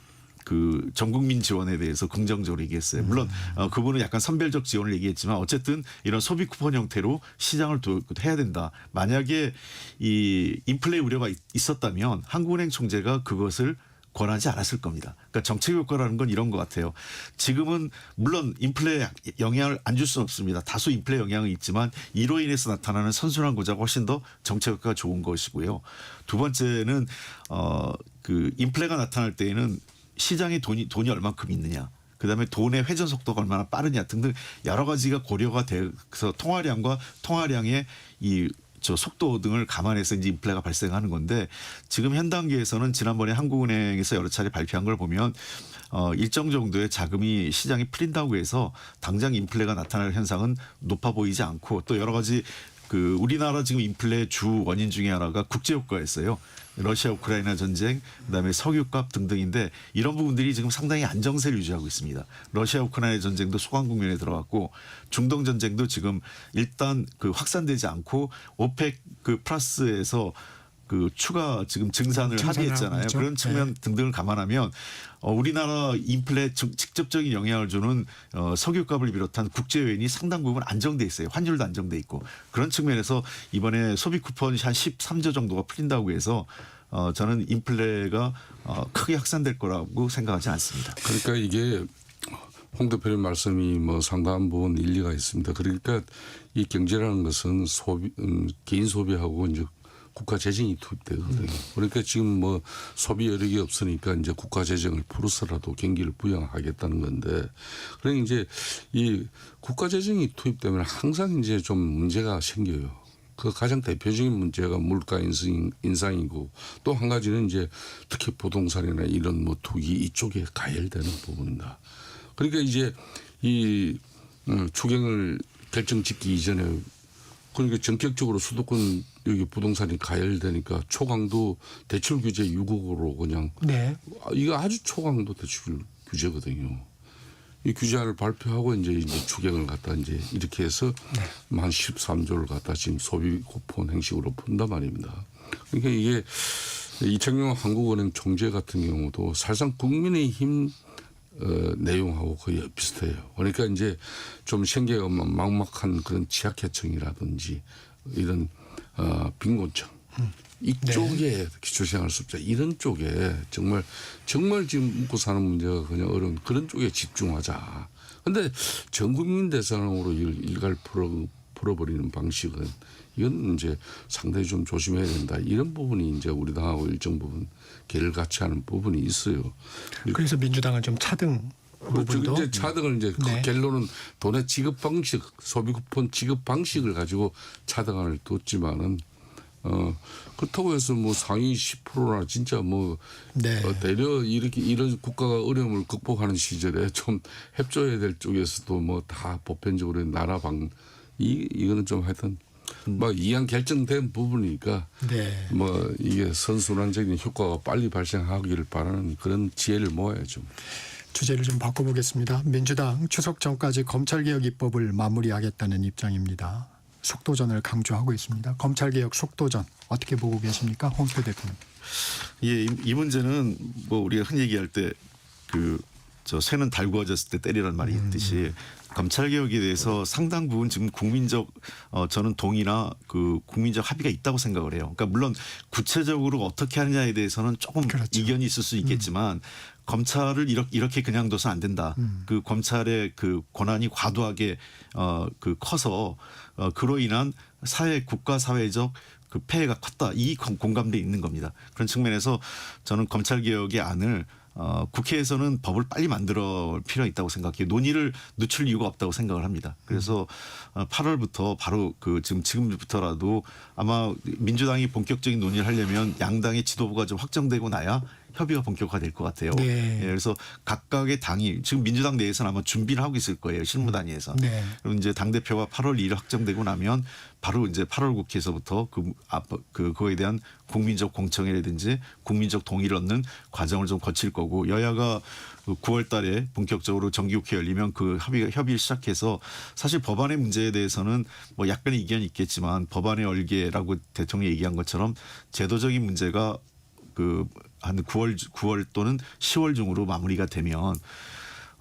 그 전국민 지원에 대해서 긍정적으로 얘기했어요. 물론 그분은 약간 선별적 지원을 얘기했지만 어쨌든 이런 소비 쿠폰 형태로 시장을 해야 된다. 만약에 이 인플레 우려가 있었다면 한국은행 총재가 그것을 권하지 않았을 겁니다. 그러니까 정책 효과라는 건 이런 것 같아요. 지금은 물론 인플레 영향을 안 줄 수는 없습니다. 다소 인플레 영향은 있지만 이로 인해서 나타나는 선순환 구조가 훨씬 더 정책 효과가 좋은 것이고요. 두 번째는 그 인플레가 나타날 때에는 시장에 돈이 얼만큼 있느냐. 그다음에 돈의 회전 속도가 얼마나 빠르냐 등등 여러 가지가 고려가 돼서 통화량의 속도 등을 감안해서 이제 인플레가 발생하는 건데 지금 현 단계에서는 지난번에 한국은행에서 여러 차례 발표한 걸 보면 일정 정도의 자금이 시장에 풀린다고 해서 당장 인플레가 나타날 현상은 높아 보이지 않고 또 여러 가지 그 우리나라 지금 인플레 주 원인 중에 하나가 국제 효과였어요. 러시아 우크라이나 전쟁, 그다음에 석유값 등등인데 이런 부분들이 지금 상당히 안정세를 유지하고 있습니다. 러시아 우크라이나 전쟁도 소강 국면에 들어갔고 중동 전쟁도 지금 일단 그 확산되지 않고 오펙 그 플러스에서 그 추가 지금 증산을 합의했잖아요. 그런 측면 등등을 감안하면 우리나라 인플레 직접적인 영향을 주는 석유값을 비롯한 국제 요인이 상당 부분 안정돼 있어요. 환율도 안정돼 있고 그런 측면에서 이번에 소비 쿠폰이 한 13조 정도가 풀린다고 해서 저는 인플레가 크게 확산될 거라고 생각하지 않습니다. 그러니까 이게 홍 대표님 말씀이 뭐 상당한 부분 일리가 있습니다. 그러니까 이 경제라는 것은 개인 소비하고 이제 국가 재정이 투입되거든요. 그러니까 지금 뭐 소비 여력이 없으니까 이제 국가 재정을 풀어서라도 경기를 부양하겠다는 건데, 그러니까 이제 이 국가 재정이 투입되면 항상 이제 좀 문제가 생겨요. 그 가장 대표적인 문제가 물가 인상이고 또 한 가지는 이제 특히 부동산이나 이런 뭐 투기 이쪽에 가열되는 부분이다. 그러니까 이제 이 추경을 결정짓기 이전에 그러니까 전격적으로 수도권 여기 부동산이 가열되니까 초강도 대출 규제 유곡으로 그냥 이거 아주 초강도 대출 규제거든요. 이 규제안을 발표하고 이제 추경을 갖다 이제 이렇게 해서 한 13조를 갖다 지금 소비 쿠폰 형식으로 푼단 말입니다. 그러니까 이게 이창용 한국은행 총재 같은 경우도 사실상 국민의힘 내용하고 거의 비슷해요. 그러니까 이제 좀 생계가 막막한 그런 취약계층이라든지 이런 빈곤층 이쪽에 기초생활수급자 이런 쪽에 정말 지금 먹고 사는 문제가 그냥 어려운 그런 쪽에 집중하자. 그런데 전 국민 대상으로 일괄 풀어버리는 방식은 이건 이제 상당히 좀 조심해야 된다. 이런 부분이 이제 우리 당하고 일정 부분 괴를 같이 하는 부분이 있어요. 그래서 민주당은 좀 차등 부분도 이제 차등을 이제 네. 결론은 돈의 지급 방식, 소비 쿠폰 지급 방식을 가지고 차등안을 뒀지만은 그렇다고 해서 뭐 상위 10%나 진짜 뭐 네. 대려 이렇게 이런 국가가 어려움을 극복하는 시절에 좀 협조해야 될 쪽에서도 뭐 다 보편적으로 나라 이거는 좀 하여튼 뭐 이왕 결정된 부분이니까 네. 뭐 이게 선순환적인 효과가 빨리 발생하기를 바라는 그런 지혜를 모아야죠. 주제를 좀 바꿔보겠습니다. 민주당 추석 전까지 검찰개혁 입법을 마무리하겠다는 입장입니다. 속도전을 강조하고 있습니다. 검찰개혁 속도전 어떻게 보고 계십니까? 홍표 대표님. 예, 이 문제는 뭐 우리가 흔히 얘기할 때 저 새는 달구어졌을 때 때리란 말이 있듯이 검찰 개혁에 대해서 상당 부분 지금 국민적 저는 동의나 국민적 합의가 있다고 생각을 해요. 그러니까 물론 구체적으로 어떻게 하느냐에 대해서는 조금 그렇죠. 이견이 있을 수 있겠지만 검찰을 이렇게 그냥 둬서 안 된다. 검찰의 권한이 과도하게 커서 그로 인한 국가 사회적 폐해가 컸다. 이 공감대 있는 겁니다. 그런 측면에서 저는 검찰 개혁의 안을 국회에서는 법을 빨리 만들 필요가 있다고 생각해요. 논의를 늦출 이유가 없다고 생각을 합니다. 그래서 8월부터 바로 지금부터라도 아마 민주당이 본격적인 논의를 하려면 양당의 지도부가 좀 확정되고 나야 협의가 본격화될 것 같아요. 네. 예, 그래서 각각의 당이 지금 민주당 내에서는 아마 준비를 하고 있을 거예요. 실무단위에서. 네. 그럼 이제 당대표가 8월 2일 확정되고 나면 바로 이제 8월 국회에서부터 그거에 대한 국민적 공청회라든지 국민적 동의를 얻는 과정을 좀 거칠 거고 여야가 9월 달에 본격적으로 정기국회 열리면 협의를 시작해서 사실 법안의 문제에 대해서는 뭐 약간의 이견이 있겠지만 법안의 얼개라고 대통령이 얘기한 것처럼 제도적인 문제가 한 9월 또는 10월 중으로 마무리가 되면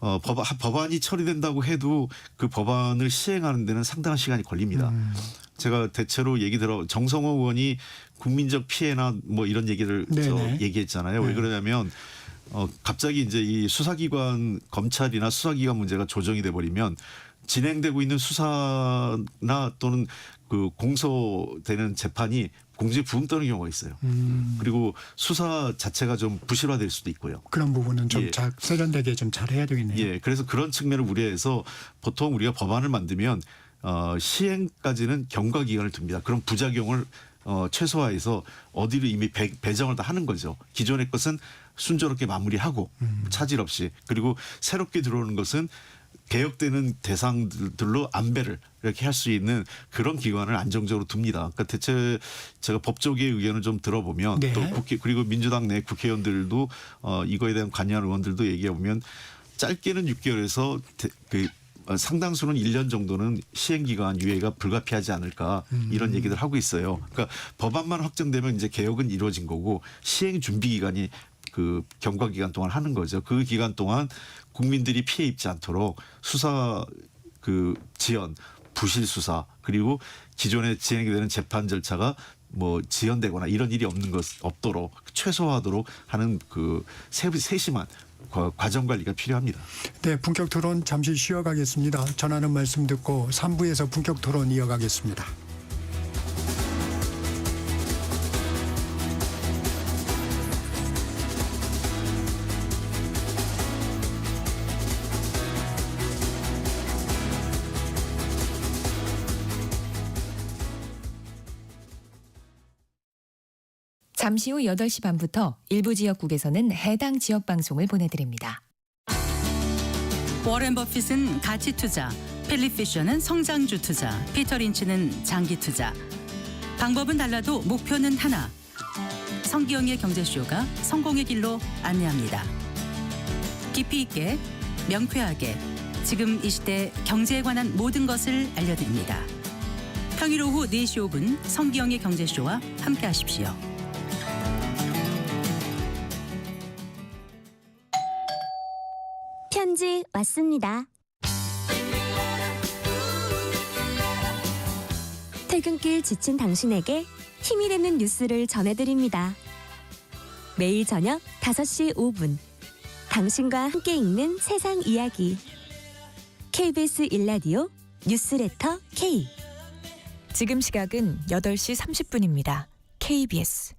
법안이 처리된다고 해도 그 법안을 시행하는 데는 상당한 시간이 걸립니다. 제가 대체로 정성호 의원이 국민적 피해나 뭐 이런 얘기를 얘기했잖아요. 왜 그러냐면 갑자기 이제 이 수사기관 검찰이나 수사기관 문제가 조정이 돼 버리면 진행되고 있는 수사나 또는 공소되는 재판이 공중에 붕 떠는 경우가 있어요. 그리고 수사 자체가 좀 부실화될 수도 있고요. 그런 부분은 좀 세련되게 좀 잘해야 되겠네요. 예, 그래서 그런 측면을 우려해서 보통 우리가 법안을 만들면 시행까지는 경과 기간을 둡니다. 그런 부작용을 최소화해서 어디로 이미 배정을 다 하는 거죠. 기존의 것은 순조롭게 마무리하고 차질 없이 그리고 새롭게 들어오는 것은 개혁되는 대상들로 안배를 이렇게 할 수 있는 그런 기관을 안정적으로 둡니다. 그러니까 대체 제가 법조계의 의견을 좀 들어보면 네. 또 그리고 민주당 내 국회의원들도 이거에 대한 관여한 의원들도 얘기해 보면 짧게는 6개월에서 상당수는 1년 정도는 시행기간 유예가 불가피하지 않을까 이런 얘기들 하고 있어요. 그러니까 법안만 확정되면 이제 개혁은 이루어진 거고 시행 준비 기간이 경과 기간 동안 하는 거죠. 그 기간 동안 국민들이 피해 입지 않도록 수사 지연, 부실 수사 그리고 기존에 진행이 되는 재판 절차가 뭐 지연되거나 이런 일이 없도록 최소화하도록 하는 세심한 과정 관리가 필요합니다. 네, 본격 토론 잠시 쉬어가겠습니다. 전하는 말씀 듣고 3부에서 본격 토론 이어가겠습니다. 잠시 후 8시 반부터 일부 지역국에서는 해당 지역 방송을 보내드립니다. 워렌 버핏은 가치 투자, 필립 피셔는 성장주 투자, 피터 린치는 장기 투자. 방법은 달라도 목표는 하나. 성기영의 경제쇼가 성공의 길로 안내합니다. 깊이 있게, 명쾌하게, 지금 이 시대 경제에 관한 모든 것을 알려드립니다. 평일 오후 4시 5분 성기영의 경제쇼와 함께하십시오. 편지 왔습니다. 퇴근길 지친 당신에게 힘이 되는 뉴스를 전해드립니다. 매일 저녁 5시 5분 당신과 함께 읽는 세상 이야기 KBS 1라디오 뉴스레터 K 지금 시각은 8시 30분입니다. KBS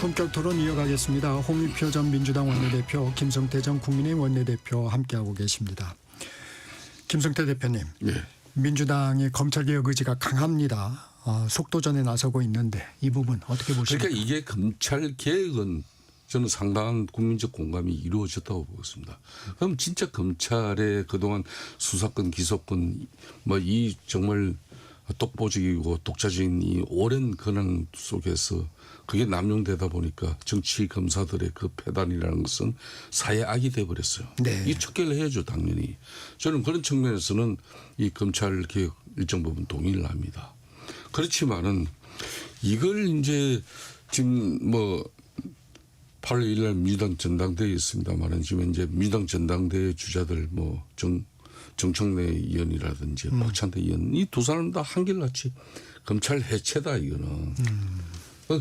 본격 토론 이어가겠습니다. 홍익표 전 민주당 원내대표, 김성태 전 국민의힘 원내대표 함께하고 계십니다. 김성태 대표님, 네. 민주당의 검찰개혁 의지가 강합니다. 속도전에 나서고 있는데 이 부분 어떻게 보십니까? 그러니까 이게 검찰 개혁은 저는 상당한 국민적 공감이 이루어졌다고 보겠습니다. 그럼 진짜 검찰의 그동안 수사권, 기소권 뭐 이 정말 독보적이고 독자적인 이 오랜 근황 속에서 그게 남용되다 보니까 정치 검사들의 그 폐단이라는 것은 사회 악이 돼버렸어요. 네. 이 척결을 해야죠, 당연히. 저는 그런 측면에서는 이 검찰 개혁 일정 부분 동의를 합니다. 그렇지만은 이걸 이제 지금 뭐 8월 1일 날 민주당 전당대회 있습니다만은 지금 이제 민주당 전당대회 주자들 뭐 정청래 의원이라든지 박찬대 의원 이 두 사람 다 한결같이 검찰 해체다 이거는.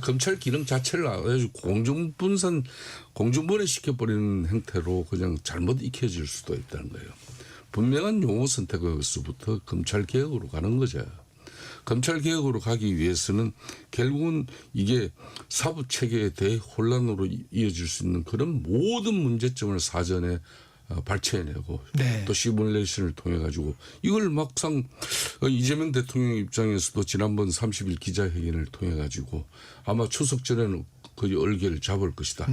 검찰 기능 자체를 아주 공중분해 시켜버리는 형태로 그냥 잘못 익혀질 수도 있다는 거예요. 분명한 용어 선택에서부터 검찰 개혁으로 가는 거죠. 검찰 개혁으로 가기 위해서는 결국은 이게 사법 체계의 대혼란으로 이어질 수 있는 그런 모든 문제점을 사전에 발췌해내고 네. 또 시뮬레이션을 통해 가지고 이걸 막상 이재명 대통령 입장에서도 지난번 30일 기자회견을 통해 가지고 아마 추석 전에는 거의 얼개를 잡을 것이다.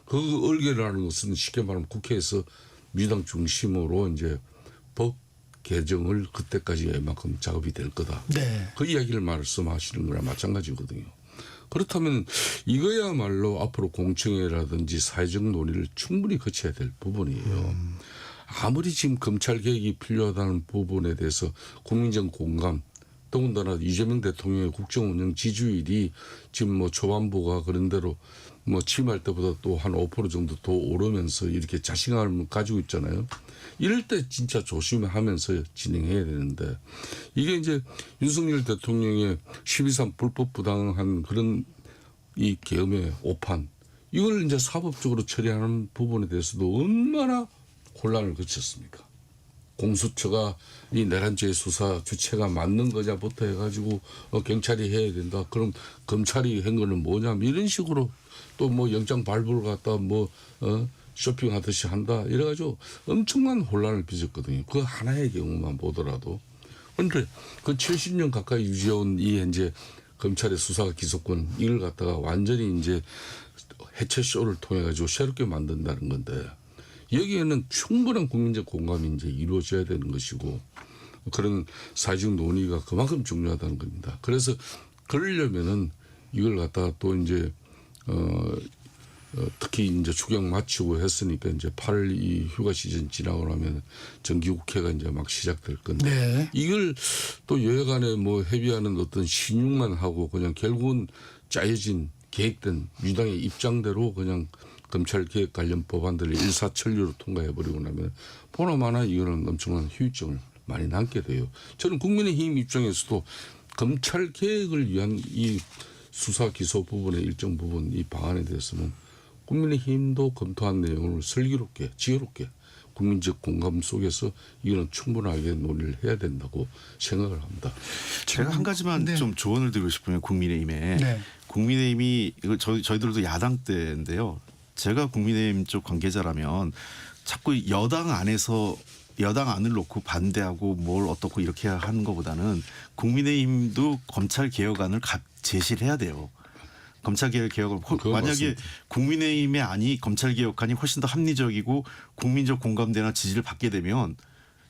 그 얼개라는 것은 쉽게 말하면 국회에서 민주당 중심으로 이제 법 개정을 그때까지 웬만큼 작업이 될 거다. 네. 그 이야기를 말씀하시는 거랑 마찬가지거든요. 그렇다면 이거야말로 앞으로 공청회라든지 사회적 논의를 충분히 거쳐야 될 부분이에요. 아무리 지금 검찰 개혁이 필요하다는 부분에 대해서 국민적 공감, 더군다나 이재명 대통령의 국정 운영 지지율이 지금 뭐 초반부가 그런 대로 뭐 취임할 때보다 또 한 5% 정도 더 오르면서 이렇게 자신감을 가지고 있잖아요. 이럴 때 진짜 조심하면서 진행해야 되는데 이게 이제 윤석열 대통령의 12.3 불법 부당한 그런 이 계엄의 오판 이걸 이제 사법적으로 처리하는 부분에 대해서도 얼마나 혼란을 거쳤습니까? 공수처가 이 내란죄 수사 주체가 맞는 거냐부터 해가지고 경찰이 해야 된다. 그럼 검찰이 한 거는 뭐냐? 이런 식으로 또 뭐 영장 발부를 갖다 뭐 쇼핑하듯이 한다. 이래가지고 엄청난 혼란을 빚었거든요. 그 하나의 경우만 보더라도. 그런데 그 70년 가까이 유지해온 이 현재 검찰의 수사 기소권 이걸 갖다가 완전히 이제 해체 쇼를 통해 가지고 새롭게 만든다는 건데 여기에는 충분한 국민적 공감이 이제 이루어져야 되는 것이고 그런 사회적 논의가 그만큼 중요하다는 겁니다. 그래서 그러려면은 이걸 갖다가 또 이제 특히 이제 추경 마치고 했으니까 이제 8월 이 휴가 시즌 지나고 나면 정기국회가 이제 막 시작될 건데 네. 이걸 또 여야간에 뭐 협의하는 어떤 신용만 하고 그냥 결국은 짜여진 계획된 민주당의 입장대로 그냥 검찰 개혁 관련 법안들을 일사천리로 통과해버리고 나면 보나마나 이거는 엄청난 후유증을 많이 남게 돼요. 저는 국민의힘 입장에서도 검찰 개혁을 위한 이 수사 기소 부분의 일정 부분 이 방안에 대해서는 국민의힘도 검토한 내용을 슬기롭게 지혜롭게 국민적 공감 속에서 이거는 충분하게 논의를 해야 된다고 생각을 합니다. 제가 한 가지만 네. 좀 조언을 드리고 싶으면 국민의힘에 네. 국민의힘이 이거 저희들도 야당 때인데요. 제가 국민의힘 쪽 관계자라면 자꾸 여당 안에서 여당 안을 놓고 반대하고 뭘 어떻고 이렇게 하는 것보다는 국민의힘도 검찰 개혁안을 제시를 해야 돼요. 검찰 개혁을 만약에 맞습니다. 국민의힘의 안이 검찰 개혁안이 훨씬 더 합리적이고 국민적 공감대나 지지를 받게 되면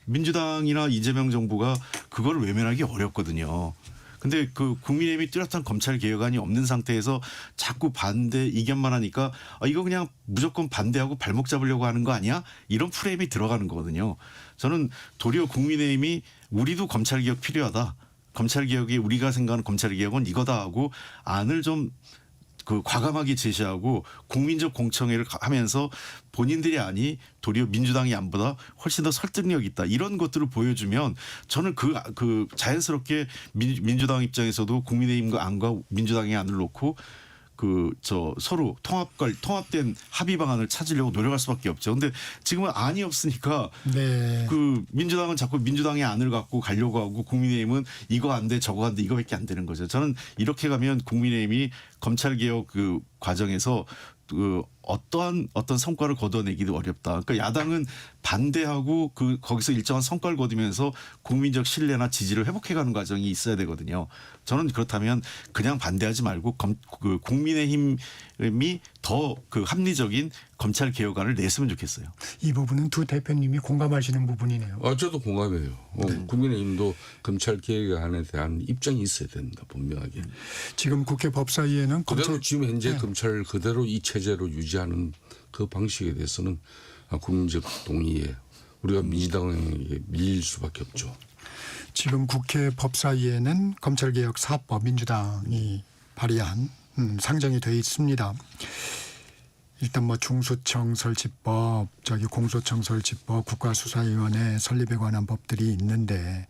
민주당이나 이재명 정부가 그걸 외면하기 어렵거든요. 근데 그 국민의힘이 뚜렷한 검찰 개혁안이 없는 상태에서 자꾸 반대 이견만 하니까 이거 그냥 무조건 반대하고 발목 잡으려고 하는 거 아니야? 이런 프레임이 들어가는 거거든요. 저는 도리어 국민의힘이 우리도 검찰 개혁 필요하다. 검찰 개혁이 우리가 생각하는 검찰 개혁은 이거다 하고 안을 좀 그 과감하게 제시하고 국민적 공청회를 하면서 본인들이 아니 도리어 민주당이 안보다 훨씬 더 설득력 있다 이런 것들을 보여주면 저는 그 자연스럽게 민주당 입장에서도 국민의힘과 안과 민주당의 안을 놓고 서로 통합된 합의 방안을 찾으려고 노력할 수밖에 없죠. 근데 지금은 안이 없으니까 네. 그 민주당은 자꾸 민주당의 안을 갖고 가려고 하고 국민의힘은 이거 안 돼 저거 안 돼 이거밖에 안 되는 거죠. 저는 이렇게 가면 국민의힘이 검찰개혁 그 과정에서 어떤 성과를 거둬내기도 어렵다. 그러니까 야당은 반대하고 거기서 일정한 성과를 거두면서 국민적 신뢰나 지지를 회복해가는 과정이 있어야 되거든요. 저는 그렇다면 그냥 반대하지 말고 국민의힘이 더 그 합리적인 검찰 개혁안을 냈으면 좋겠어요. 이 부분은 두 대표님이 공감하시는 부분이네요. 저도 공감해요. 국민의힘도 검찰 개혁안에 대한 입장이 있어야 된다 분명하게. 지금 국회 법사위에는 그대로 지금 현재 검찰 그대로 이 체제로 유지하는 그 방식에 대해서는 국민적 동의에 우리가 민주당에게 밀릴 수밖에 없죠. 지금 국회 법사위에는 검찰개혁 4법 민주당이 발의한 상정이 되어 있습니다. 일단 뭐 중수청 설치법, 공소청 설치법, 국가수사위원회 설립에 관한 법들이 있는데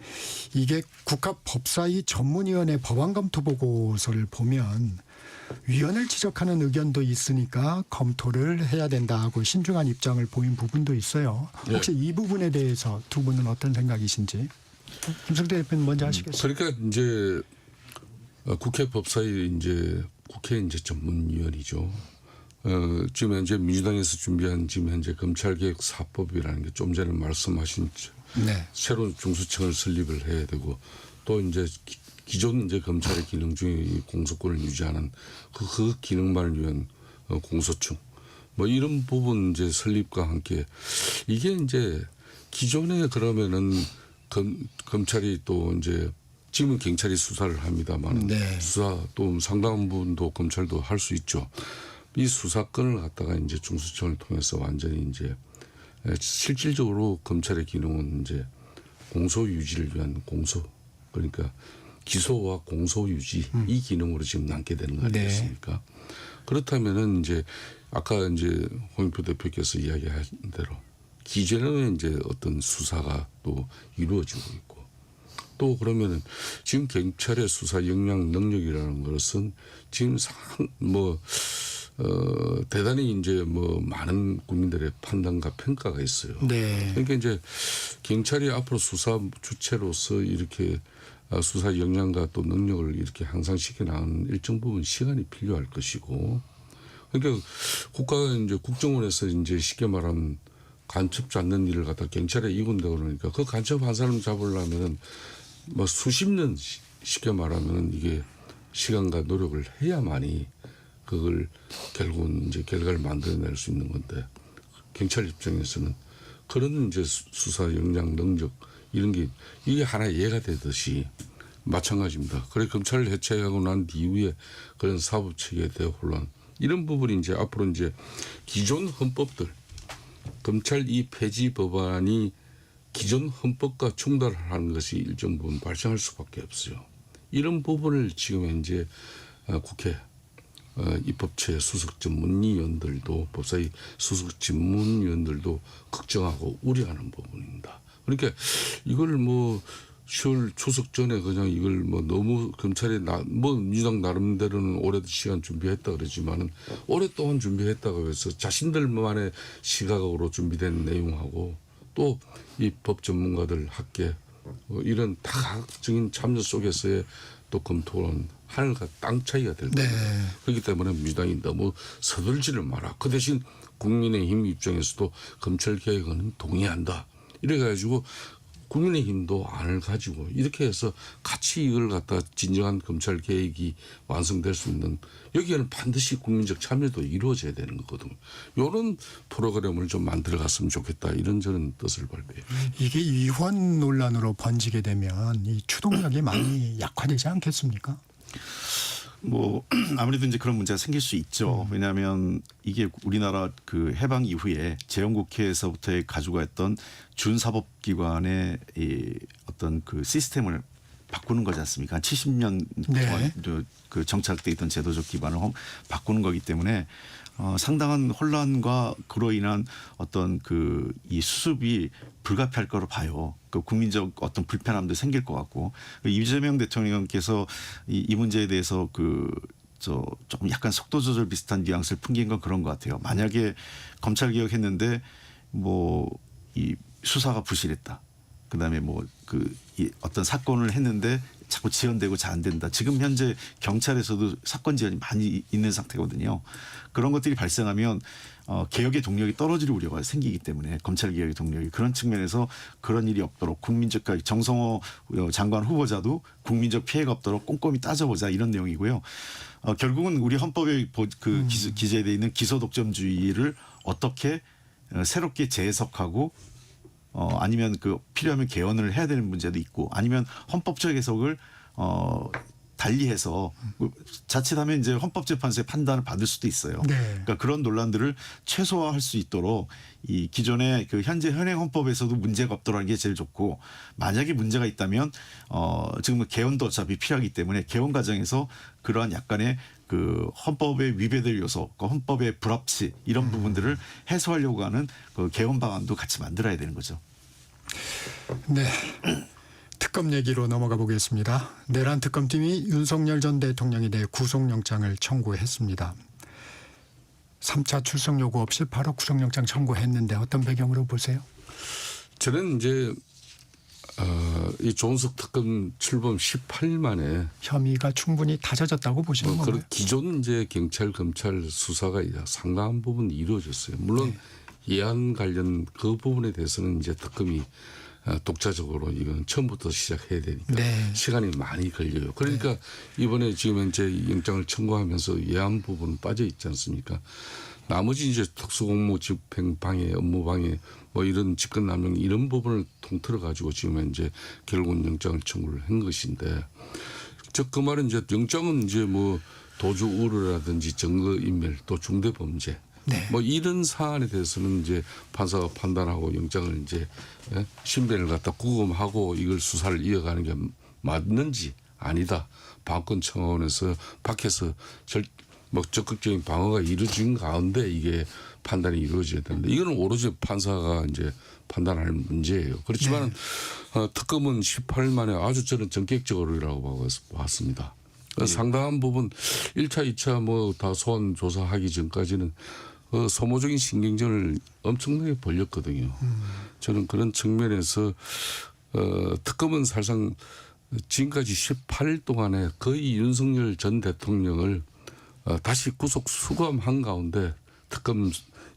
이게 국가법사위 전문위원회 법안검토 보고서를 보면 위헌을 지적하는 의견도 있으니까 검토를 해야 된다 하고 신중한 입장을 보인 부분도 있어요. 혹시 이 부분에 대해서 두 분은 어떤 생각이신지? 김성태 대표님 먼저 하시겠어요? 그러니까 이제 국회 법사위 국회 전문위원이죠. 지금 현재 민주당에서 준비한 지금 현재 검찰개혁 4법이라는 게 좀 전에 말씀하신 새로운 중수청을 설립을 해야 되고 또 이제 기존 검찰의 기능 중에 공소권을 유지하는 그 기능만을 위한 공소청 뭐 이런 부분 설립과 함께 이게 기존에 그러면은 검찰이 또 지금은 경찰이 수사를 합니다만 수사 또 상당한 부분도 검찰도 할 수 있죠. 이 수사권을 갖다가 중수청을 통해서 완전히 실질적으로 검찰의 기능은 공소 유지를 위한 그러니까 기소와 공소 유지 이 기능으로 지금 남게 되는 거 아니겠습니까? 그렇다면은 아까 홍영표 대표께서 이야기한 대로 기존에 어떤 수사가 또 이루어지고 있고 또 그러면은 지금 경찰의 수사 역량 능력이라는 것은 지금 대단히 많은 국민들의 판단과 평가가 있어요. 그러니까 경찰이 앞으로 수사 주체로서 이렇게 수사 역량과 또 능력을 이렇게 향상시켜 나가는 일정 부분 시간이 필요할 것이고, 그러니까 국가가 국정원에서 쉽게 말하면 간첩 잡는 일을 갖다 경찰에 이군되고 그러니까 그 간첩 한 사람 잡으려면은 수십 년 쉽게 말하면 이게 시간과 노력을 해야만이 그걸 결국은 결과를 만들어낼 수 있는 건데 경찰 입장에서는 그런 수사 역량 능력 이런 게 이게 하나의 예가 되듯이 마찬가지입니다. 그래 검찰을 해체하고 난 이후에 그런 사법 체계에 대한 혼란 이런 부분이 앞으로 기존 헌법들 검찰 이 폐지 법안이 기존 헌법과 충돌하는 것이 일정 부분 발생할 수밖에 없어요. 이런 부분을 지금 현재 국회 입법처의 수석 전문위원들도 법사위 수석 전문위원들도 걱정하고 우려하는 부분입니다. 그러니까 이걸 10월 추석 전에 그냥 이걸 너무 검찰이 민주당 나름대로는 오랜 시간 준비했다 그러지만은 오랫동안 준비했다고 해서 자신들만의 시각으로 준비된 내용하고 또 이 법 전문가들 학계 이런 다각적인 참여 속에서의 또 검토는 하늘과 땅 차이가 될 거예요. 그렇기 때문에 민주당이 너무 서둘지를 마라. 그 대신 국민의힘 입장에서도 검찰 개혁은 동의한다. 이래가지고 국민의힘도 안을 가지고 이렇게 해서 같이 이걸 갖다 진정한 검찰 개혁이 완성될 수 있는 여기에는 반드시 국민적 참여도 이루어져야 되는 거거든요. 이런 프로그램을 좀 만들어갔으면 좋겠다. 이런 저는 뜻을 발표해요. 이게 위헌 논란으로 번지게 되면 이 추동력이 많이 약화되지 않겠습니까? 아무래도 그런 문제가 생길 수 있죠. 왜냐하면 이게 우리나라 그 해방 이후에 재헌국회에서부터 가지고 했던 준사법기관의 어떤 그 시스템을 바꾸는 거지 않습니까? 한 70년 네. 동안 그 정착돼 있던 제도적 기반을 바꾸는 거기 때문에 상당한 혼란과 그로 인한 어떤 그 이 수습이 불가피할 거로 봐요. 그 국민적 어떤 불편함도 생길 것 같고 이재명 대통령께서 이 문제에 대해서 조금 약간 속도 조절 비슷한 뉘앙스를 풍긴 건 그런 것 같아요. 만약에 검찰 개혁했는데 이 수사가 부실했다. 그다음에 이 어떤 사건을 했는데 자꾸 지연되고 잘 안 된다. 지금 현재 경찰에서도 사건 지연이 많이 있는 상태거든요. 그런 것들이 발생하면 개혁의 동력이 떨어질 우려가 생기기 때문에 검찰 개혁의 동력이 그런 측면에서 그런 일이 없도록 국민적 정성호 장관 후보자도 국민적 피해가 없도록 꼼꼼히 따져보자 이런 내용이고요. 결국은 우리 헌법에 기재되어 있는 기소독점주의를 어떻게 새롭게 재해석하고 아니면 필요하면 개헌을 해야 되는 문제도 있고 아니면 헌법적 해석을 달리해서 자칫하면 이제 헌법재판소의 판단을 받을 수도 있어요. 네. 그러니까 그런 논란들을 최소화할 수 있도록 이 기존의 현재 현행 헌법에서도 문제가 없도록 하는 게 제일 좋고 만약에 문제가 있다면 지금 개헌도 어차피 필요하기 때문에 개헌 과정에서 그러한 약간의 헌법에 위배될 요소, 헌법의 불합치 이런 부분들을 해소하려고 하는 개헌 방안도 같이 만들어야 되는 거죠. 네. 특검 얘기로 넘어가 보겠습니다. 내란 특검팀이 윤석열 전 대통령에 대해 구속영장을 청구했습니다. 3차 출석 요구 없이 바로 구속영장 청구했는데 어떤 배경으로 보세요? 저는 이제 이 조은석 특검 출범 18일 만에 혐의가 충분히 다져졌다고 보시는 건가요? 기존 이제 경찰 검찰 수사가 상당한 부분 이루어졌어요. 물론 예안 관련 그 부분에 대해서는 이제 특검이 독자적으로 이건 처음부터 시작해야 되니까 시간이 많이 걸려요. 그러니까 이번에 지금 현재 영장을 청구하면서 예안 부분 빠져 있지 않습니까? 나머지 이제 특수공무 집행 방해, 업무 방해 이런 직권남용 이런 부분을 통틀어 가지고 지금 현재 결국은 영장을 청구를 한 것인데 즉 그 말은 이제 영장은 이제 도주 우려라든지 증거인멸 또 중대범죄 이런 사안에 대해서는 이제 판사가 판단하고 영장을 이제 신변을 갖다 구금하고 이걸 수사를 이어가는 게 맞는지 아니다. 방권 청원에서 밖에서 적극적인 방어가 이루어진 가운데 이게 판단이 이루어져야 되는데 이거는 오로지 판사가 이제 판단할 문제예요. 그렇지만 특검은 18일 만에 아주 저는 전격적으로라고 봤습니다. 상당한 부분 1차, 2차 다 소환 조사하기 전까지는 소모적인 신경전을 엄청나게 벌였거든요. 저는 그런 측면에서 특검은 사실상 지금까지 18일 동안에 거의 윤석열 전 대통령을 다시 구속 수감한 가운데 특검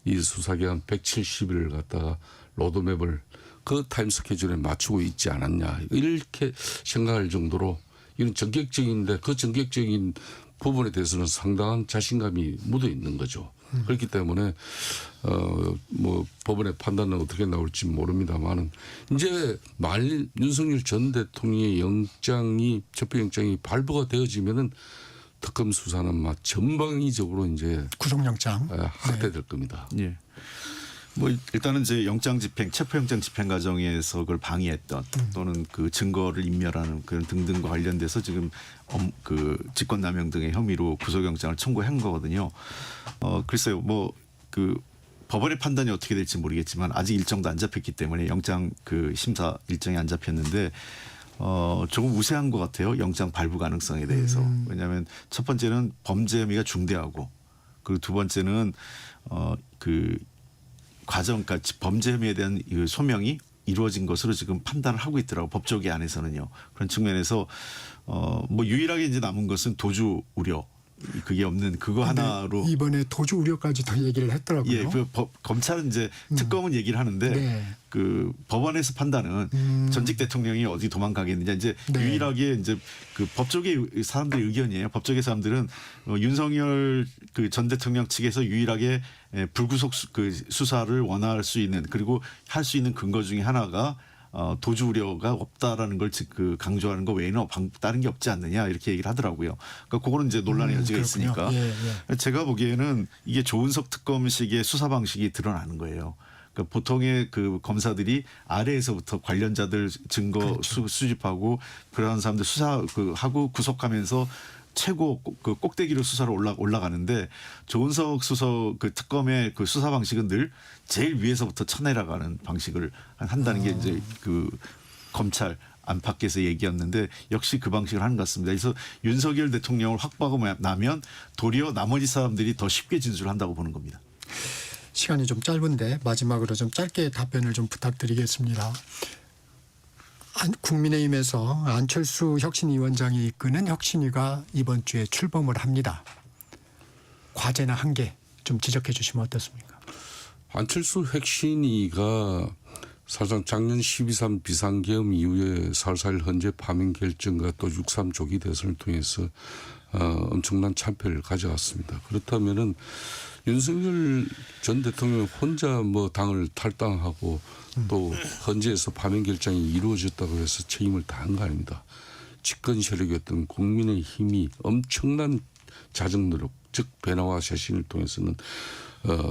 이 수사기간 170일을 갖다가 로드맵을 그 타임 스케줄에 맞추고 있지 않았냐 이렇게 생각할 정도로 이런 전격적인데 그 전격적인 부분에 대해서는 상당한 자신감이 묻어 있는 거죠. 그렇기 때문에 법원의 판단은 어떻게 나올지 모릅니다만은 이제 만일 윤석열 전 대통령의 체포영장이 발부가 되어지면은 특검 수사는 전방위적으로 이제 구속영장 확대될 겁니다. 예. 일단은 이제 영장 집행, 체포영장 집행 과정에서 그걸 방해했던 또는 그 증거를 인멸하는 그런 등등과 관련돼서 지금 직권남용 등의 혐의로 구속영장을 청구한 거거든요. 글쎄요, 법원의 판단이 어떻게 될지 모르겠지만 아직 일정도 안 잡혔기 때문에 영장 심사 일정이 안 잡혔는데 조금 우세한 것 같아요. 영장 발부 가능성에 대해서. 왜냐하면 첫 번째는 범죄 혐의가 중대하고 그리고 두 번째는 그러니까 범죄 혐의에 대한 소명이 이루어진 것으로 지금 판단을 하고 있더라고 법조계 안에서는요. 그런 측면에서 유일하게 이제 남은 것은 도주 우려. 그게 없는 그거 하나로 이번에 도주 우려까지 더 얘기를 했더라고요. 예, 검찰은 이제 특검은 얘기를 하는데 그 법원에서 판단은 전직 대통령이 어디 도망가겠느냐 이제 유일하게 이제 그 법조계 사람들의 의견이에요. 법조계 사람들은 윤석열 전 대통령 측에서 유일하게 불구속 수사를 원할 수 있는 그리고 할 수 있는 근거 중에 하나가 도주 우려가 없다라는 걸 강조하는 거 외에는 다른 게 없지 않느냐 이렇게 얘기를 하더라고요. 그러니까 그거는 이제 논란의 여지가 있으니까 제가 보기에는 이게 조은석 특검식의 수사 방식이 드러나는 거예요. 그러니까 보통의 그 검사들이 아래에서부터 관련자들 증거 그렇죠. 수집하고 그러한 사람들 하고 구속하면서 최고 그 꼭대기로 수사로 올라가는데 조은석 수석 그 특검의 그 수사 방식은 늘 제일 위에서부터 쳐내려가는 방식을 한다는 게 이제 그 검찰 안팎에서 얘기였는데 역시 그 방식을 하는 것 같습니다. 그래서 윤석열 대통령을 확보하고 나면 도리어 나머지 사람들이 더 쉽게 진술한다고 보는 겁니다. 시간이 좀 짧은데 마지막으로 좀 짧게 답변을 좀 부탁드리겠습니다. 국민의힘에서 안철수 혁신위원장이 이끄는 혁신위가 이번 주에 출범을 합니다. 과제나 한계 좀 지적해 주시면 어떻습니까? 안철수 혁신위가 사실상 작년 12.3 비상계엄 이후에 4.4.1 헌재 파면 결정과 또 6.3 조기 대선을 통해서 엄청난 참패를 가져왔습니다. 그렇다면은 윤석열 전 대통령 혼자 뭐 당을 탈당하고 또 헌재에서 파면 결정이 이루어졌다고 해서 책임을 다한 거 아닙니다. 집권 세력이었던 국민의힘이 엄청난 자정 노력, 즉 변화와 쇄신을 통해서는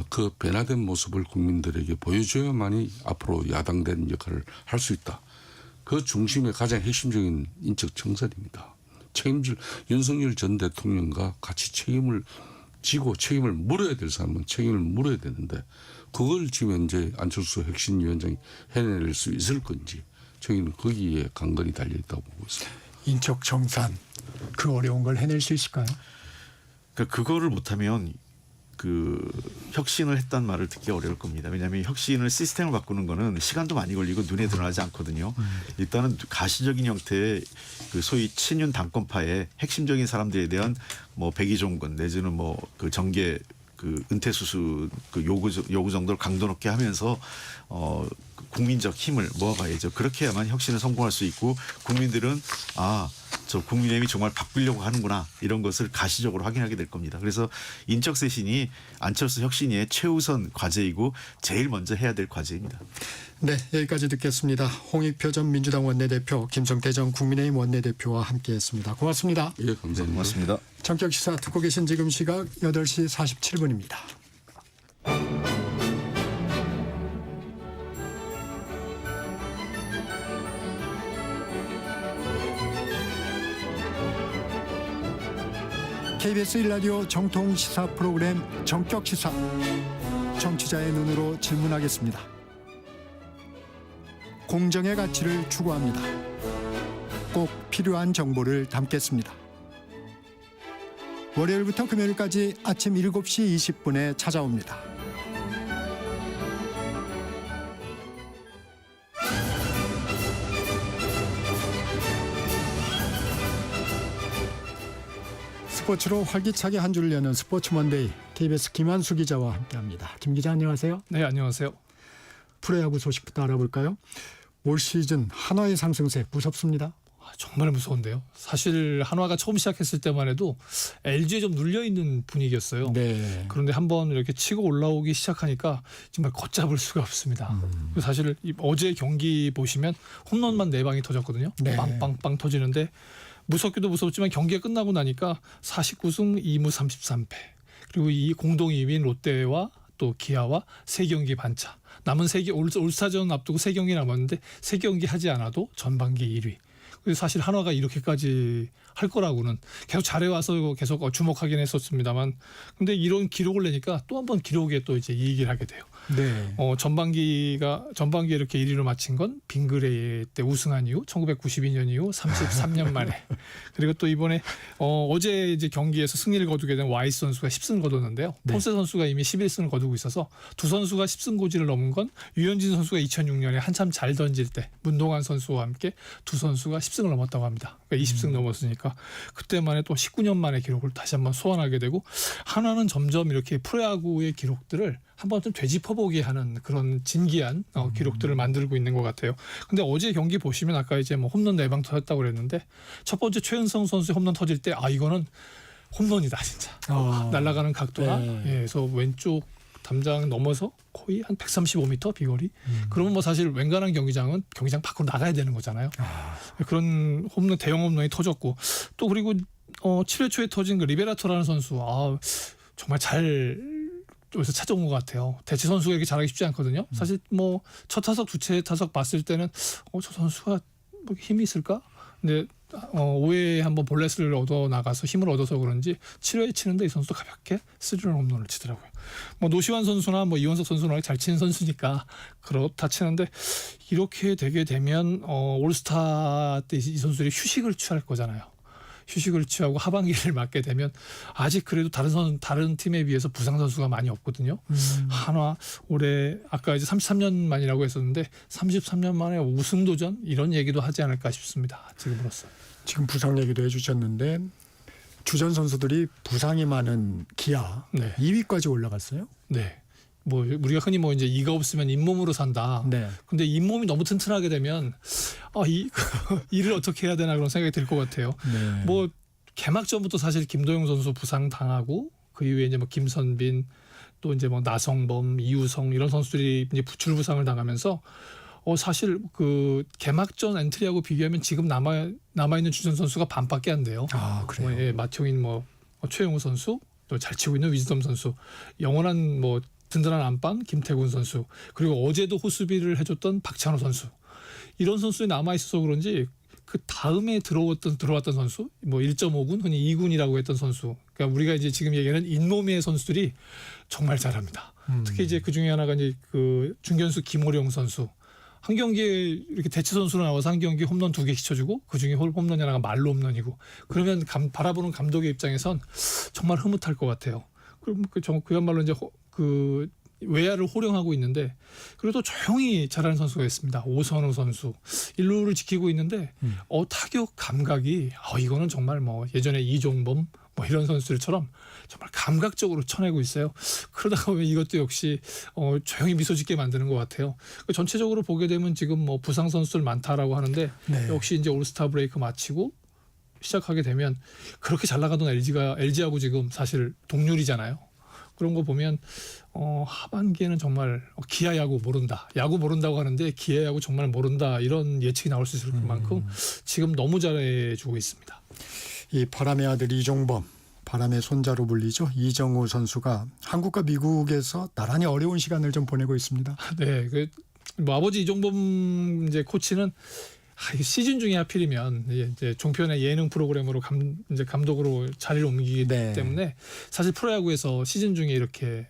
그 변화된 모습을 국민들에게 보여줘야만이 앞으로 야당된 역할을 할 수 있다. 그 중심의 가장 핵심적인 인적 청산입니다. 책임질 윤석열 전 대통령과 같이 책임을 지고 책임을 물어야 될 사람은 책임을 물어야 되는데 그걸 지금 현재 안철수 혁신위원장이 해낼 수 있을 건지 저희는 거기에 강건히 달려있다고 보고 있습니다. 인적 정산 그 어려운 걸 해낼 수 있을까요? 그러니까 그거를 못하면 그 혁신을 했단 말을 듣기 어려울 겁니다. 왜냐하면 혁신을 시스템을 바꾸는 거는 시간도 많이 걸리고 눈에 드러나지 않거든요. 일단은 가시적인 형태의 그 소위 친윤 당권파의 핵심적인 사람들에 대한 뭐 백의종군 내지는 뭐 그 정계 그 은퇴 수수 그 요구 정도를 강도 높게 하면서 국민적 힘을 모아가야죠. 그렇게 해야만 혁신을 성공할 수 있고 국민들은 저 국민의힘이 정말 바꾸려고 하는구나 이런 것을 가시적으로 확인하게 될 겁니다. 그래서 인적 쇄신이 안철수 혁신위의 최우선 과제이고 제일 먼저 해야 될 과제입니다. 네, 여기까지 듣겠습니다. 홍익표 전 민주당 원내대표, 김성태 전 국민의힘 원내대표와 함께했습니다. 고맙습니다. 예, 감사합니다. 고맙습니다. 전격시사 듣고 계신 지금 시각 8시 47분입니다. KBS 1라디오 정통 시사 프로그램 전격시사. 정치자의 눈으로 질문하겠습니다. 공정의 가치를 추구합니다. 꼭 필요한 정보를 담겠습니다. 월요일부터 금요일까지 아침 7시 20분에 찾아옵니다. 스포츠로 활기차게 한 주를 여는 스포츠 먼데이 KBS 김한수 기자와 함께합니다. 김 기자 안녕하세요. 네, 안녕하세요. 프로야구 소식부터 알아볼까요? 올 시즌 한화의 상승세 무섭습니다. 정말 무서운데요. 사실 한화가 처음 시작했을 때만 해도 LG에 좀 눌려있는 분위기였어요. 네. 그런데 한번 이렇게 치고 올라오기 시작하니까 정말 걷잡을 수가 없습니다. 사실 어제 경기 보시면 홈런만 4방이 터졌거든요. 네. 빵빵빵 터지는데 무섭기도 무섭지만 경기가 끝나고 나니까 49승 2무 33패. 그리고 이 공동 2위인 롯데와 또 기아와 3경기 반차. 남은 올스타전 앞두고 3경기 남았는데 3경기 하지 않아도 전반기 1위. 그래서 사실 한화가 이렇게까지 할 거라고는 계속 잘해와서 계속 주목하긴 했었습니다만, 근데 이런 기록을 내니까 또 한 번 기록에 또 이제 이익을 하게 돼요. 네. 전반기에 이렇게 1위로 마친 건 빙그레이 때 우승한 이후 1992년 이후 33년 만에. 그리고 또 이번에 어제 이제 경기에서 승리를 거두게 된 와이스 선수가 10승을 거뒀는데요. 네. 폰세 선수가 이미 11승을 거두고 있어서 두 선수가 10승 고지를 넘은 건 유현진 선수가 2006년에 한참 잘 던질 때 문동환 선수와 함께 두 선수가 10승을 넘었다고 합니다. 그러니까 20승 넘었으니까 그때만 해도 19년 만에 기록을 다시 한번 소환하게 되고, 한화는 점점 이렇게 프로야구의 기록들을 한번 좀 되짚어보게 하는 그런 진기한 기록들을 만들고 있는 것 같아요. 근데 어제 경기 보시면 아까 이제 뭐 홈런 4방 터졌다고 그랬는데 첫 번째 최은성 선수의 홈런 터질 때 이거는 홈런이다 진짜. 날아가는 각도가 그래서 왼쪽 담장 넘어서 거의 한 135m 비거리. 그러면 뭐 사실 웬간한 경기장 밖으로 나가야 되는 거잖아요. 그런 홈런, 대형 홈런이 터졌고, 또 그리고 7회 초에 터진 그 리베라토라는 선수 정말 잘 여기서 찾아온 것 같아요. 대체 선수가 이렇게 잘하기 쉽지 않거든요. 사실 뭐 첫 타석, 두째 타석 봤을 때는 저 선수가 뭐 힘이 있을까? 근데 5회에 한번 볼넷을 얻어 나가서 힘을 얻어서 그런지 7회에 치는데 이 선수도 가볍게 3런 홈런을 치더라고요. 뭐 노시환 선수나 뭐 이원석 선수나 잘 치는 선수니까 그렇다 치는데 이렇게 되게 되면 올스타 때 이 선수들이 휴식을 취할 거잖아요. 휴식을 취하고 하반기를 맞게 되면 아직 그래도 다른 팀에 비해서 부상 선수가 많이 없거든요. 한화 올해 아까 이제 33년 만이라고 했었는데 33년 만에 우승 도전 이런 얘기도 하지 않을까 싶습니다. 지금으로서. 지금 부상 얘기도 해주셨는데 주전 선수들이 부상이 많은 기아 2위까지 올라갔어요. 네. 뭐 우리가 흔히 뭐 이제 이가 없으면 잇몸으로 산다. 네. 근데 잇몸이 너무 튼튼하게 되면 일을 어떻게 해야 되나 그런 생각이 들 것 같아요. 네. 뭐 개막전부터 사실 김도영 선수 부상 당하고 그 이후에 이제 뭐 김선빈 또 이제 뭐 나성범, 이우성 이런 선수들이 이제 부출 부상을 당하면서 사실 그 개막전 엔트리하고 비교하면 지금 남아 있는 주전 선수가 반밖에 안 돼요. 아, 그래요. 뭐, 마티오인 뭐 최용우 선수 또 잘 치고 있는 위즈덤 선수 영원한 뭐 든든한 안방 김태군 선수 그리고 어제도 호수비를 해줬던 박찬호 선수 이런 선수들이 남아 있어서 그런지 그 다음에 들어왔던 선수 뭐 1.5군 흔히 2군이라고 했던 선수 그러니까 우리가 이제 지금 얘기하는 잇몸의 선수들이 정말 잘합니다. 특히 이제 그 중에 하나가 이제 그 중견수 김호령 선수 한 경기에 이렇게 대체 선수로 나와서 한 경기 홈런 2개씩 쳐주고 그 중에 홈런이 하나가 말로 홈런이고 그러면 바라보는 감독의 입장에선 정말 흐뭇할 것 같아요. 그럼 그야말로 이제 그 외야를 호령하고 있는데 그래도 조용히 잘하는 선수가 있습니다. 오선우 선수 1루를 지키고 있는데 타격 감각이 이거는 정말 뭐 예전에 이종범 뭐 이런 선수들처럼 정말 감각적으로 쳐내고 있어요. 그러다 보면 이것도 역시 조용히 미소 짓게 만드는 것 같아요. 전체적으로 보게 되면 지금 뭐 부상 선수들 많다라고 하는데 역시 이제 올스타 브레이크 마치고 시작하게 되면 그렇게 잘 나가던 LG하고 지금 사실 동률이잖아요. 그런 거 보면 하반기에는 정말 기아 야구 모른다고 하는데 기아 야구 정말 모른다 이런 예측이 나올 수 있을 만큼 지금 너무 잘해주고 있습니다. 이 바람의 아들 이종범, 바람의 손자로 불리죠. 이정우 선수가 한국과 미국에서 나란히 어려운 시간을 좀 보내고 있습니다. 네, 뭐 아버지 이종범 이제 코치는 시즌 중에 하필이면 이제 종편의 예능 프로그램으로 이제 감독으로 자리를 옮기기 때문에 사실 프로야구에서 시즌 중에 이렇게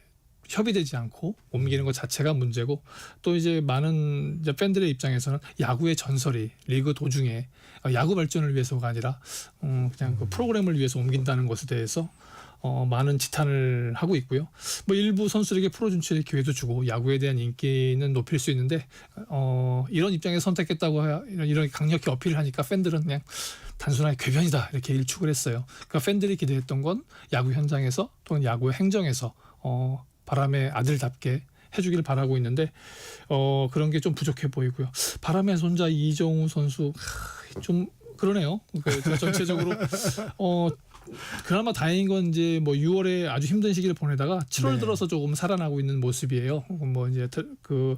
협의되지 않고 옮기는 것 자체가 문제고 또 이제 많은 이제 팬들의 입장에서는 야구의 전설이 리그 도중에 야구 발전을 위해서가 아니라 그냥 그 프로그램을 위해서 옮긴다는 것에 대해서 많은 지탄을 하고 있고요. 뭐 일부 선수들에게 프로 진출의 기회도 주고 야구에 대한 인기는 높일 수 있는데 이런 입장에서 선택했다고 이런 강력히 어필을 하니까 팬들은 그냥 단순하게 궤변이다 이렇게 일축을 했어요. 그러니까 팬들이 기대했던 건 야구 현장에서 또는 야구의 행정에서 바람의 아들답게 해주기를 바라고 있는데 그런 게 좀 부족해 보이고요. 바람의 손자 이정우 선수 좀 그러네요. 전체적으로 그나마 다행인 건 이제 뭐 6월에 아주 힘든 시기를 보내다가 7월 들어서 조금 살아나고 있는 모습이에요. 뭐 이제 그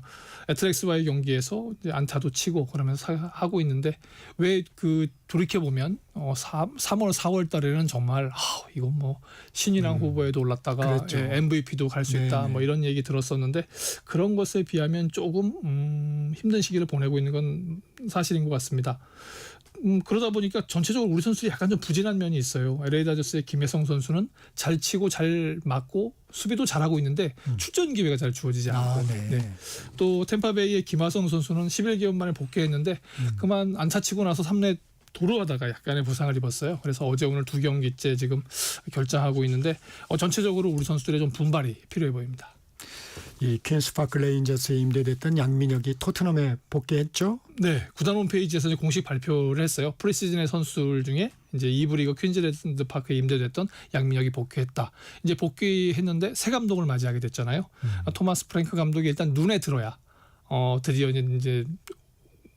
애틀렉스와의 경기에서 이제 안타도 치고 그러면서 하고 있는데 왜 그 돌이켜 보면 3월 4월 달에는 정말 이건 뭐 신인왕 후보에도 올랐다가 MVP도 갈 수 있다 뭐 이런 얘기 들었었는데 그런 것에 비하면 조금 힘든 시기를 보내고 있는 건 사실인 것 같습니다. 그러다 보니까 전체적으로 우리 선수들이 약간 좀 부진한 면이 있어요. LA 다저스의 김혜성 선수는 잘 치고 잘 맞고 수비도 잘하고 있는데 출전 기회가 잘 주어지지 않고 또 템파베이의 김하성 선수는 11개월 만에 복귀했는데 그만 안타 치고 나서 3루 도로하다가 약간의 부상을 입었어요. 그래서 어제 오늘 2경기째 지금 결장하고 있는데 전체적으로 우리 선수들의 좀 분발이 필요해 보입니다. 이 퀸스파크 레인저스에 임대됐던 양민혁이 토트넘에 복귀했죠? 네, 구단 홈페이지에서 이제 공식 발표를 했어요. 프리시즌의 선수들 중에 이제 2부 리그 퀸즐랜드 파크에 임대됐던 양민혁이 복귀했다. 이제 복귀했는데 새 감독을 맞이하게 됐잖아요. 토마스 프랭크 감독이 일단 눈에 들어야 드디어 이제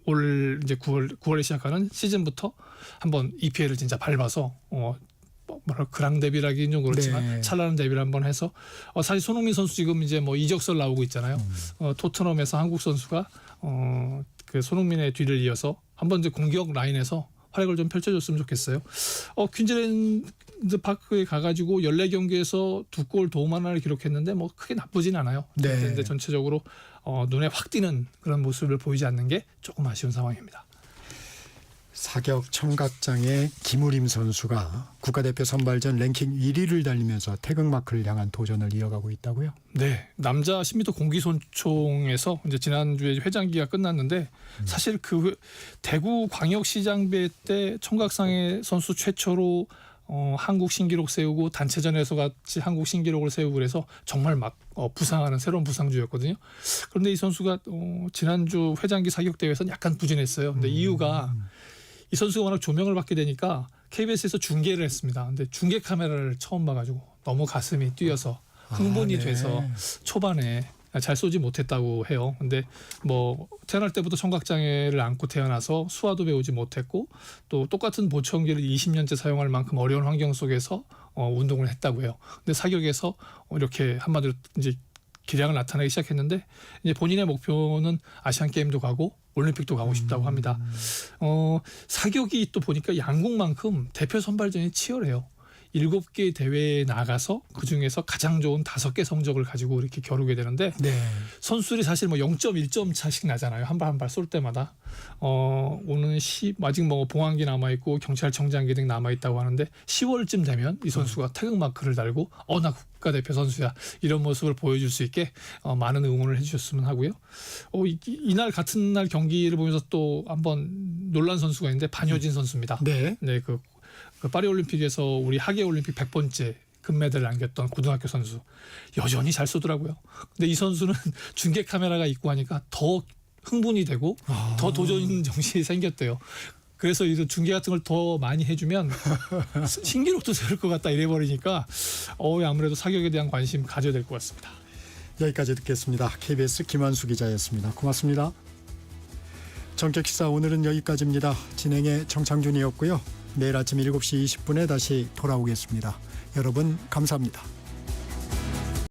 올 이제 9월에 시작하는 시즌부터 한번 EPL을 진짜 밟아서 그랑 데뷔라기는 좀 그렇지만 찬란한 데뷔를 한번 해서 사실 손흥민 선수 지금 이제 뭐 이적설 나오고 있잖아요. 토트넘에서 한국 선수가 그 손흥민의 뒤를 이어서 한번 이제 공격 라인에서 활약을 좀 펼쳐줬으면 좋겠어요. 퀸즐랜드 파크에 가가지고 14경기에서 2골 도움 하나를 기록했는데 뭐 크게 나쁘진 않아요. 네. 그런데 전체적으로 눈에 확 띄는 그런 모습을 보이지 않는 게 조금 아쉬운 상황입니다. 사격 청각장의 김우림 선수가 국가대표 선발전 랭킹 1위를 달리면서 태극마크를 향한 도전을 이어가고 있다고요? 네, 남자 10m 공기손총에서 이제 지난주에 회장기가 끝났는데 사실 그 대구 광역시장배 때 청각상의 선수 최초로 한국 신기록 세우고 단체전에서 같이 한국 신기록을 세우고 그래서 정말 막 부상하는 새로운 부상주였거든요. 그런데 이 선수가 지난주 회장기 사격 대회에서는 약간 부진했어요. 근데 이유가 이 선수가 워낙 조명을 받게 되니까 KBS에서 중계를 했습니다. 근데 중계 카메라를 처음 봐가지고 너무 가슴이 뛰어서 흥분이 네. 돼서 초반에 잘 쏘지 못했다고 해요. 근데 뭐 태어날 때부터 청각장애를 안고 태어나서 수화도 배우지 못했고 또 똑같은 보청기를 20년째 사용할 만큼 어려운 환경 속에서 운동을 했다고 해요. 근데 사격에서 이렇게 한마디로 이제 기량을 나타내기 시작했는데 이제 본인의 목표는 아시안 게임도 가고 올림픽도 가고 싶다고 합니다. 사격이 또 보니까 양궁만큼 대표 선발전이 치열해요. 7개 대회에 나가서 그중에서 가장 좋은 5개 성적을 가지고 이렇게 겨루게 되는데 네. 선수들이 사실 뭐 0.1점 차씩 나잖아요. 한 발 한 발 쏠 때마다. 오는 아직 뭐 봉황기 남아있고 경찰청장기 등 남아있다고 하는데 10월쯤 되면 이 선수가 태극마크를 달고 나 국가대표 선수야 이런 모습을 보여줄 수 있게 많은 응원을 해주셨으면 하고요. 이날 같은 날 경기를 보면서 또 한번 놀란 선수가 있는데 반효진 선수입니다. 네. 네, 그 파리올림픽에서 우리 하계올림픽 100번째 금메달을 안겼던 고등학교 선수 여전히 잘 쏘더라고요. 근데 이 선수는 중계 카메라가 있고 하니까 더 흥분이 되고 더 도전 정신이 생겼대요. 그래서 이 중계 같은 걸 더 많이 해주면 신기록도 세울 것 같다 이래버리니까 아무래도 사격에 대한 관심 가져야 될 것 같습니다. 여기까지 듣겠습니다. KBS 김한수 기자였습니다. 고맙습니다. 전격시사 오늘은 여기까지입니다. 진행의 정창준이었고요. 내일 아침 7시 20분에 다시 돌아오겠습니다. 여러분 감사합니다.